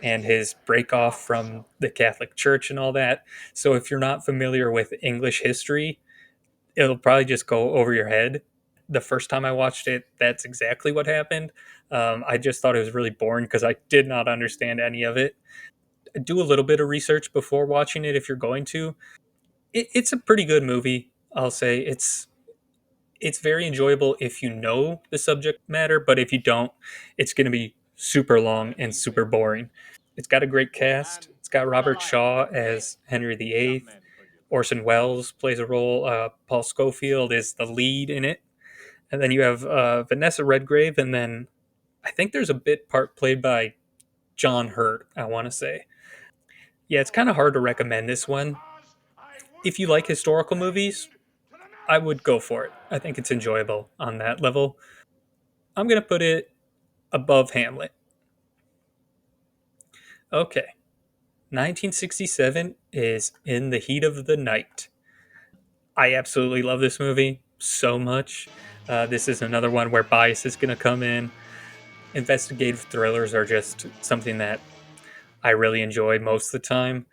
Speaker 11: and his break off from the Catholic Church and all that. So if you're not familiar with English history, it'll probably just go over your head. the first time I watched it, that's exactly what happened. I just thought it was really boring because I did not understand any of it. Do a little bit of research before watching it if you're going to. It's a pretty good movie. I'll say it's very enjoyable if you know the subject matter, but if you don't, it's going to be super long and super boring. It's got a great cast. It's got Robert Shaw as Henry VIII. Orson Welles plays a role. Paul Scofield is the lead in it. And then you have Vanessa Redgrave, and then I think there's a bit part played by John Hurt, I want to say. Yeah, it's kind of hard to recommend this one. If you like historical movies, I would go for it. I think it's enjoyable on that level. I'm going to put it above Hamlet. Okay. 1967 is In the Heat of the Night. I absolutely love this movie so much. This is another one where bias is going to come in. Investigative thrillers are just something that I really enjoy most of the time.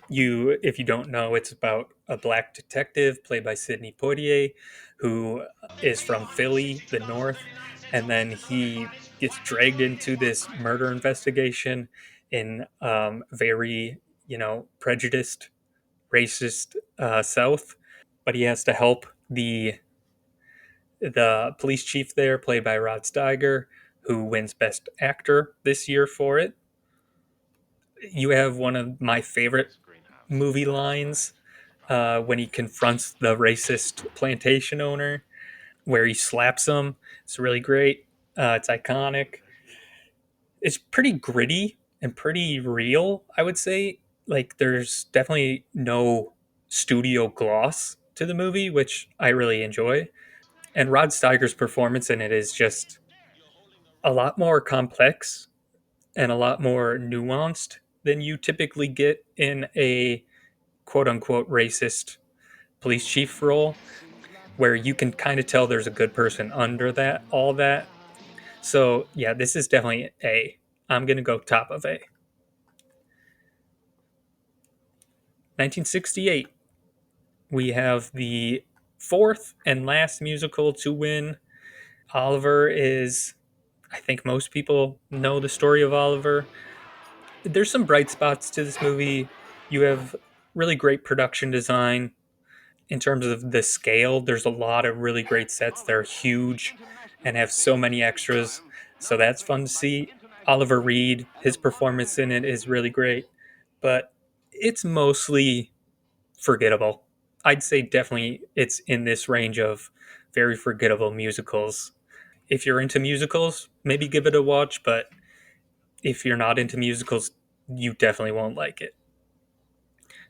Speaker 11: If you don't know, it's about a black detective played by Sidney Poitier, who is from Philly, the North, and then he gets dragged into this murder investigation in very, prejudiced, racist South, but he has to help the police chief there, played by Rod Steiger, who wins Best Actor this year for it. You have one of my favorite movie lines when he confronts the racist plantation owner, where he slaps him. It's really great. It's iconic. It's pretty gritty and pretty real, I would say. Like, there's definitely no studio gloss to the movie, which I really enjoy. And Rod Steiger's performance in it is just a lot more complex and a lot more nuanced than you typically get in a quote-unquote racist police chief role, where you can kind of tell there's a good person under all that. So yeah, this is definitely A. I'm gonna go top of A. 1968, we have the fourth and last musical to win. Oliver is, I think most people know the story of Oliver. There's some bright spots to this movie. You have really great production design. In terms of the scale, there's a lot of really great sets. They're huge and have so many extras, so that's fun to see. Oliver Reed, his performance in it is really great, but it's mostly forgettable. I'd say definitely it's in this range of very forgettable musicals. If you're into musicals, maybe give it a watch, but if you're not into musicals, you definitely won't like it.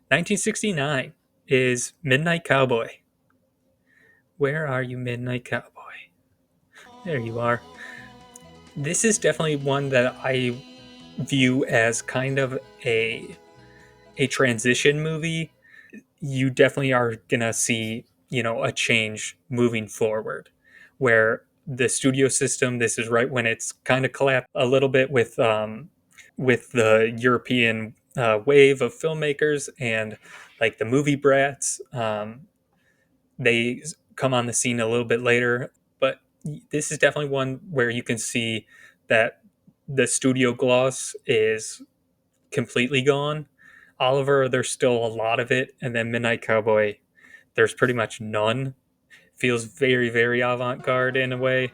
Speaker 11: 1969 is Midnight Cowboy. Where are you, Midnight Cowboy? There you are. This is definitely one that I view as kind of a transition movie. You definitely are gonna see, a change moving forward, where the studio system, this is right when it's kind of collapsed a little bit with the European wave of filmmakers and like the movie brats. They come on the scene a little bit later, but this is definitely one where you can see that the studio gloss is completely gone. Oliver, there's still a lot of it, and then Midnight Cowboy, there's pretty much none. Feels very, very avant-garde in a way.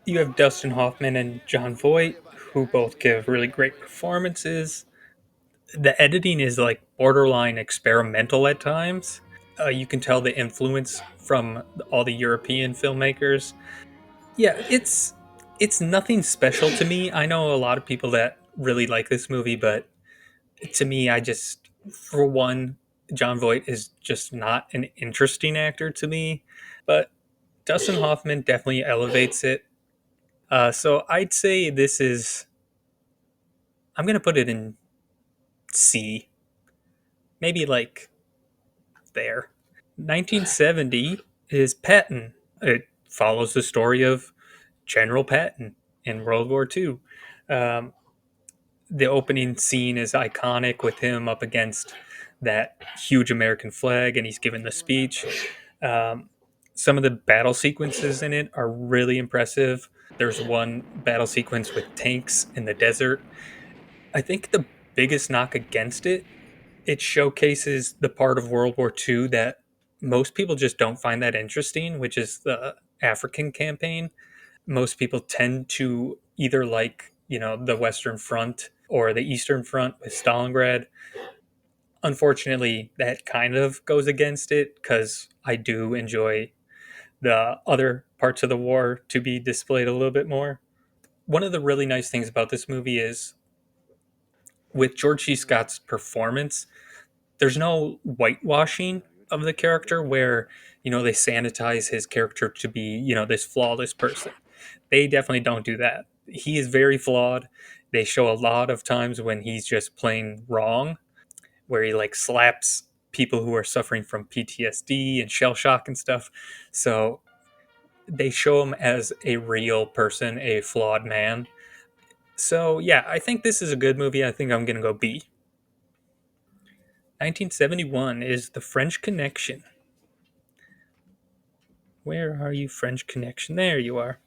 Speaker 11: You have Dustin Hoffman and Jon Voight, who both give really great performances. The editing is like borderline experimental at times. You can tell the influence from all the European filmmakers. Yeah, it's nothing special to me. I know a lot of people that really like this movie, but to me, for one, Jon Voight is just not an interesting actor to me. But Dustin Hoffman definitely elevates it. So I'd say I'm going to put it in C. Maybe like there. 1970 is Patton. It follows the story of General Patton in World War II. The opening scene is iconic with him up against that huge American flag, and he's given the speech. Some of the battle sequences in it are really impressive. There's one battle sequence with tanks in the desert. I think the biggest knock against it, it showcases the part of World War II that most people just don't find that interesting, which is the African campaign. Most people tend to either like, the Western Front or the Eastern Front with Stalingrad. Unfortunately, that kind of goes against it because I do enjoy the other parts of the war to be displayed a little bit more. One of the really nice things about this movie is with George C. Scott's performance, there's no whitewashing of the character where, they sanitize his character to be, this flawless person. They definitely don't do that. He is very flawed. They show a lot of times when he's just plain wrong, where he like slaps people who are suffering from PTSD and shell shock and stuff. So they show him as a real person, a flawed man. So yeah, I think this is a good movie. I think I'm going to go B. 1971 is The French Connection. Where are you, French Connection? There you are.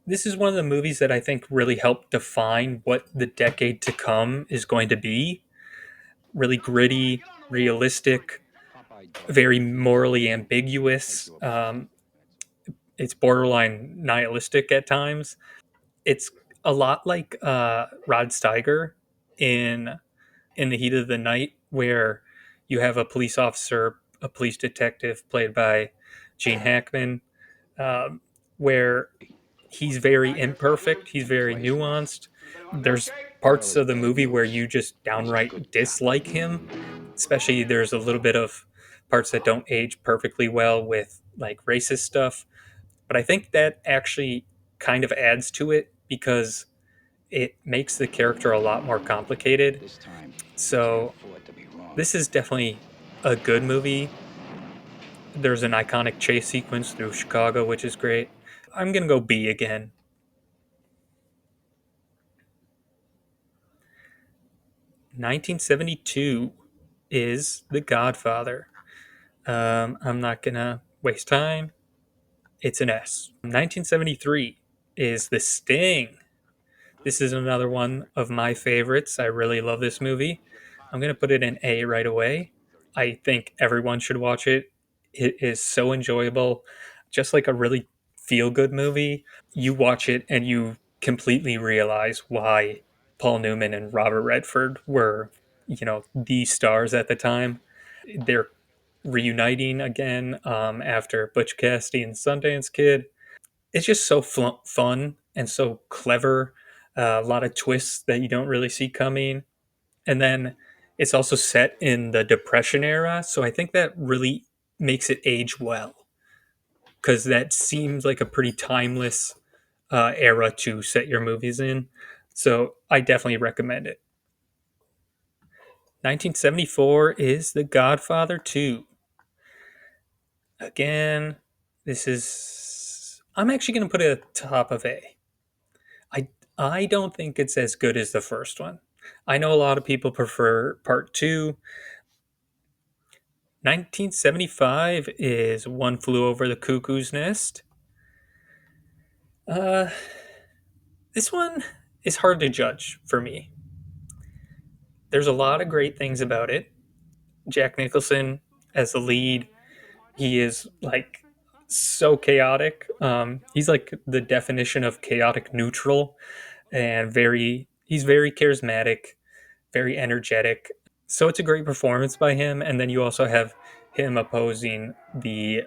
Speaker 11: This is one of the movies that I think really helped define what the decade to come is going to be. Really gritty, realistic, very morally ambiguous. It's borderline nihilistic at times. It's a lot like Rod Steiger in The Heat of the Night, where you have a police officer, a police detective played by Gene Hackman, where he's very imperfect, he's very nuanced. There's parts of the movie where you just downright dislike him, especially there's a little bit of parts that don't age perfectly well with like racist stuff. But I think that actually kind of adds to it because it makes the character a lot more complicated. So this is definitely a good movie. There's an iconic chase sequence through Chicago, which is great. I'm going to go B again. (1972) is The Godfather. I'm not going to waste time. It's an S. 1973 is The Sting. This is another one of my favorites. I really love this movie. I'm going to put it in A right away. I think everyone should watch it. It is so enjoyable. Just like a really feel-good movie. You watch it and you completely realize why Paul Newman and Robert Redford were, the stars at the time. They're reuniting again after Butch Cassidy and Sundance Kid. It's just so fun and so clever. A lot of twists that you don't really see coming. And then it's also set in the Depression era. So I think that really makes it age well. Because that seems like a pretty timeless era to set your movies in. So I definitely recommend it. 1974 is The Godfather 2. Again, I'm actually going to put it at the top of A. I don't think it's as good as the first one. I know a lot of people prefer part 2. 1975 is One Flew Over the Cuckoo's Nest. This one is hard to judge for me. There's a lot of great things about it. Jack Nicholson as the lead, he is like so chaotic. He's like the definition of chaotic neutral, and he's very charismatic, very energetic. So it's a great performance by him. And then you also have him opposing the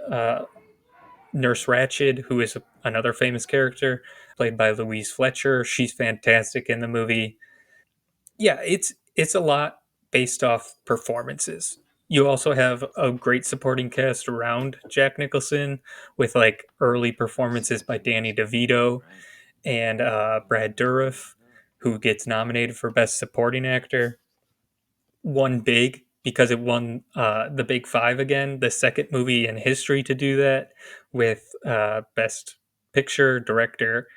Speaker 11: Nurse Ratched, who is another famous character played by Louise Fletcher. She's fantastic in the movie. Yeah, it's a lot based off performances. You also have a great supporting cast around Jack Nicholson with like early performances by Danny DeVito and Brad Dourif, who gets nominated for Best Supporting Actor. Won big because it won the Big Five again, the second movie in history to do that, with Best Picture, Director,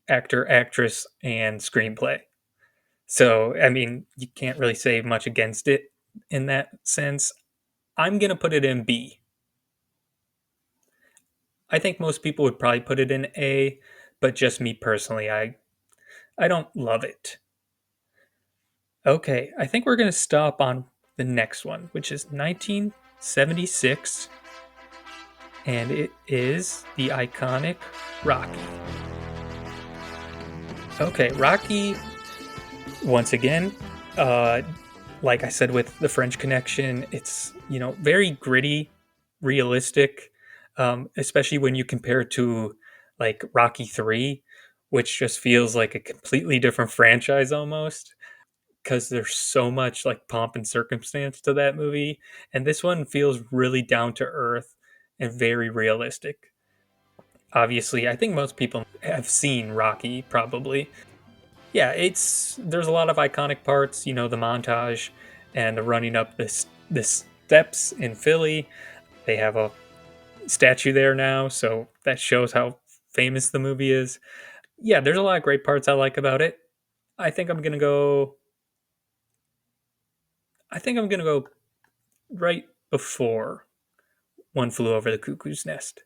Speaker 11: Actor, Actress, and Screenplay. So, I mean, you can't really say much against it in that sense. I'm going to put it in B. I think most people would probably put it in A, but just me personally, I don't love it. Okay, I think we're going to stop on the next one, which is 1976, and it is the iconic Rocky. Okay, Rocky, once again, like I said with The French Connection, it's, very gritty, realistic, especially when you compare it to like Rocky 3, which just feels like a completely different franchise almost, because there's so much like pomp and circumstance to that movie. And this one feels really down to earth and very realistic. Obviously, I think most people have seen Rocky probably. Yeah, there's a lot of iconic parts, the montage and the running up the steps in Philly. They have a statue there now, so that shows how famous the movie is. Yeah, there's a lot of great parts I like about it. I think I'm gonna go right before One Flew Over the Cuckoo's Nest.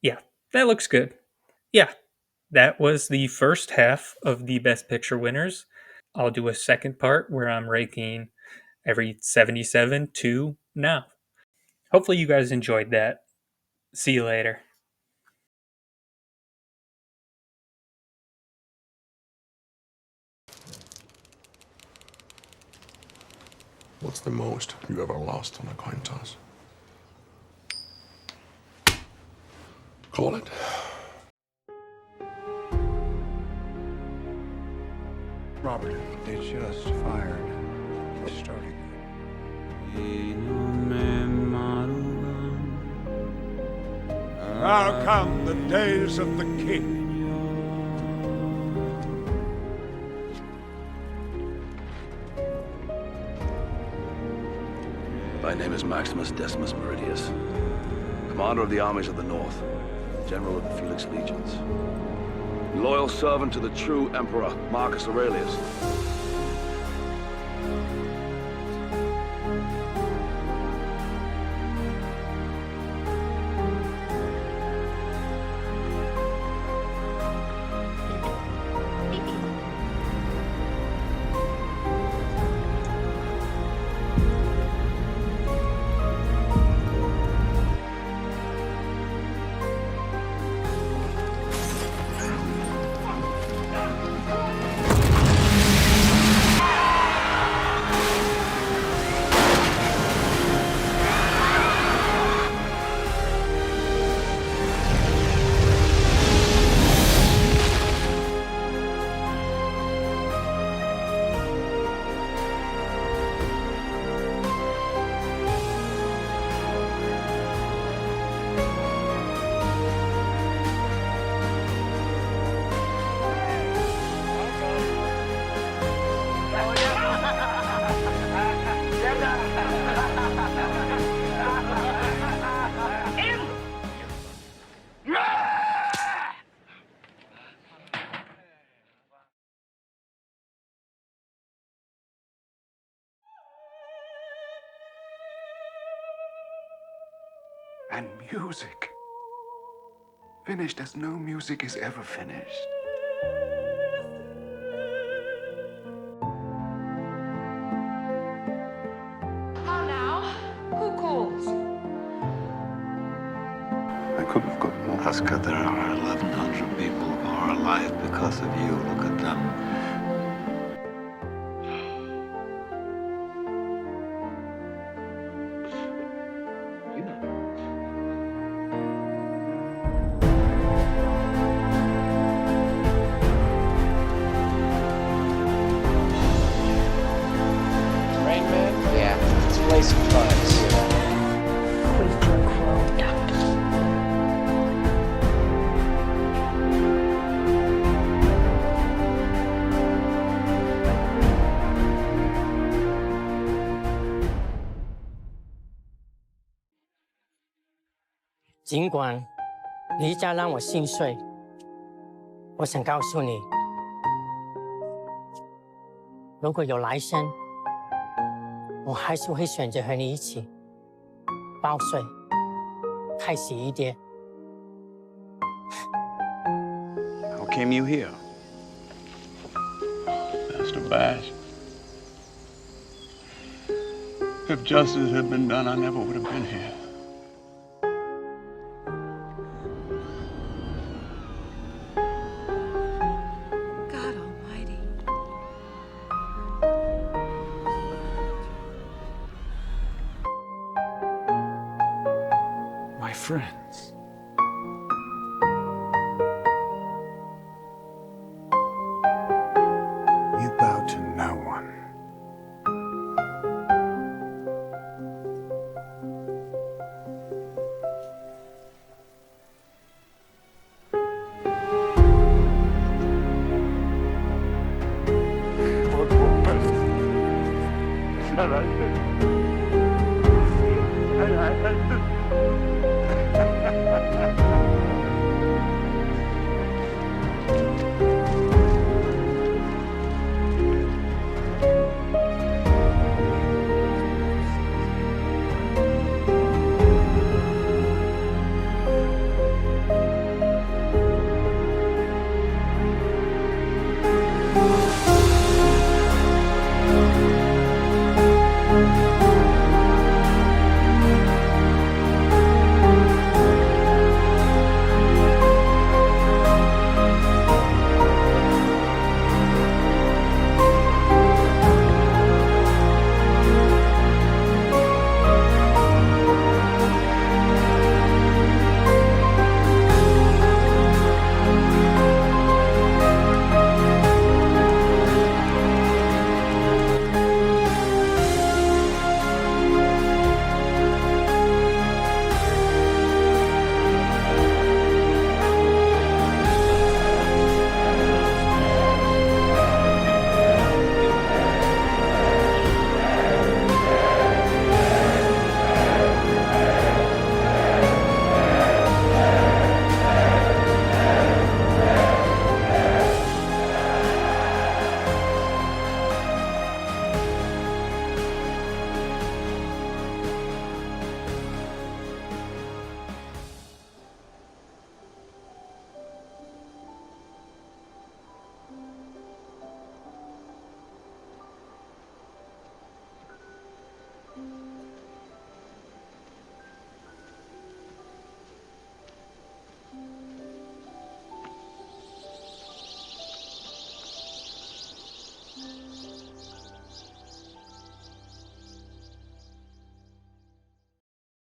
Speaker 11: Yeah, that looks good. Yeah, that was the first half of the Best Picture winners. I'll do a second part where I'm ranking every 77 to now. Hopefully you guys enjoyed that. See you later.
Speaker 13: What's the most you ever lost on a coin toss? Call it.
Speaker 4: Robert, they just fired. It's starting.
Speaker 1: Now come the days of the king.
Speaker 14: My name is Maximus Decimus Meridius, commander of the armies of the North, general of the Felix Legions, loyal servant to the true emperor, Marcus Aurelius.
Speaker 13: And music. Finished as no music is ever finished.
Speaker 15: How now? Who calls?
Speaker 13: I could have got more.
Speaker 14: Oscar, there are 1,100 people who are alive because of you. Look at them.
Speaker 6: 尽管离家让我心碎，我想告诉你，如果有来生，我还是会选择和你一起报税，开心一点。
Speaker 4: How came you here?
Speaker 13: Master Bash. If justice had been done, I never would have been here.
Speaker 15: God Almighty.
Speaker 13: My friends. You bow to no one.
Speaker 2: And I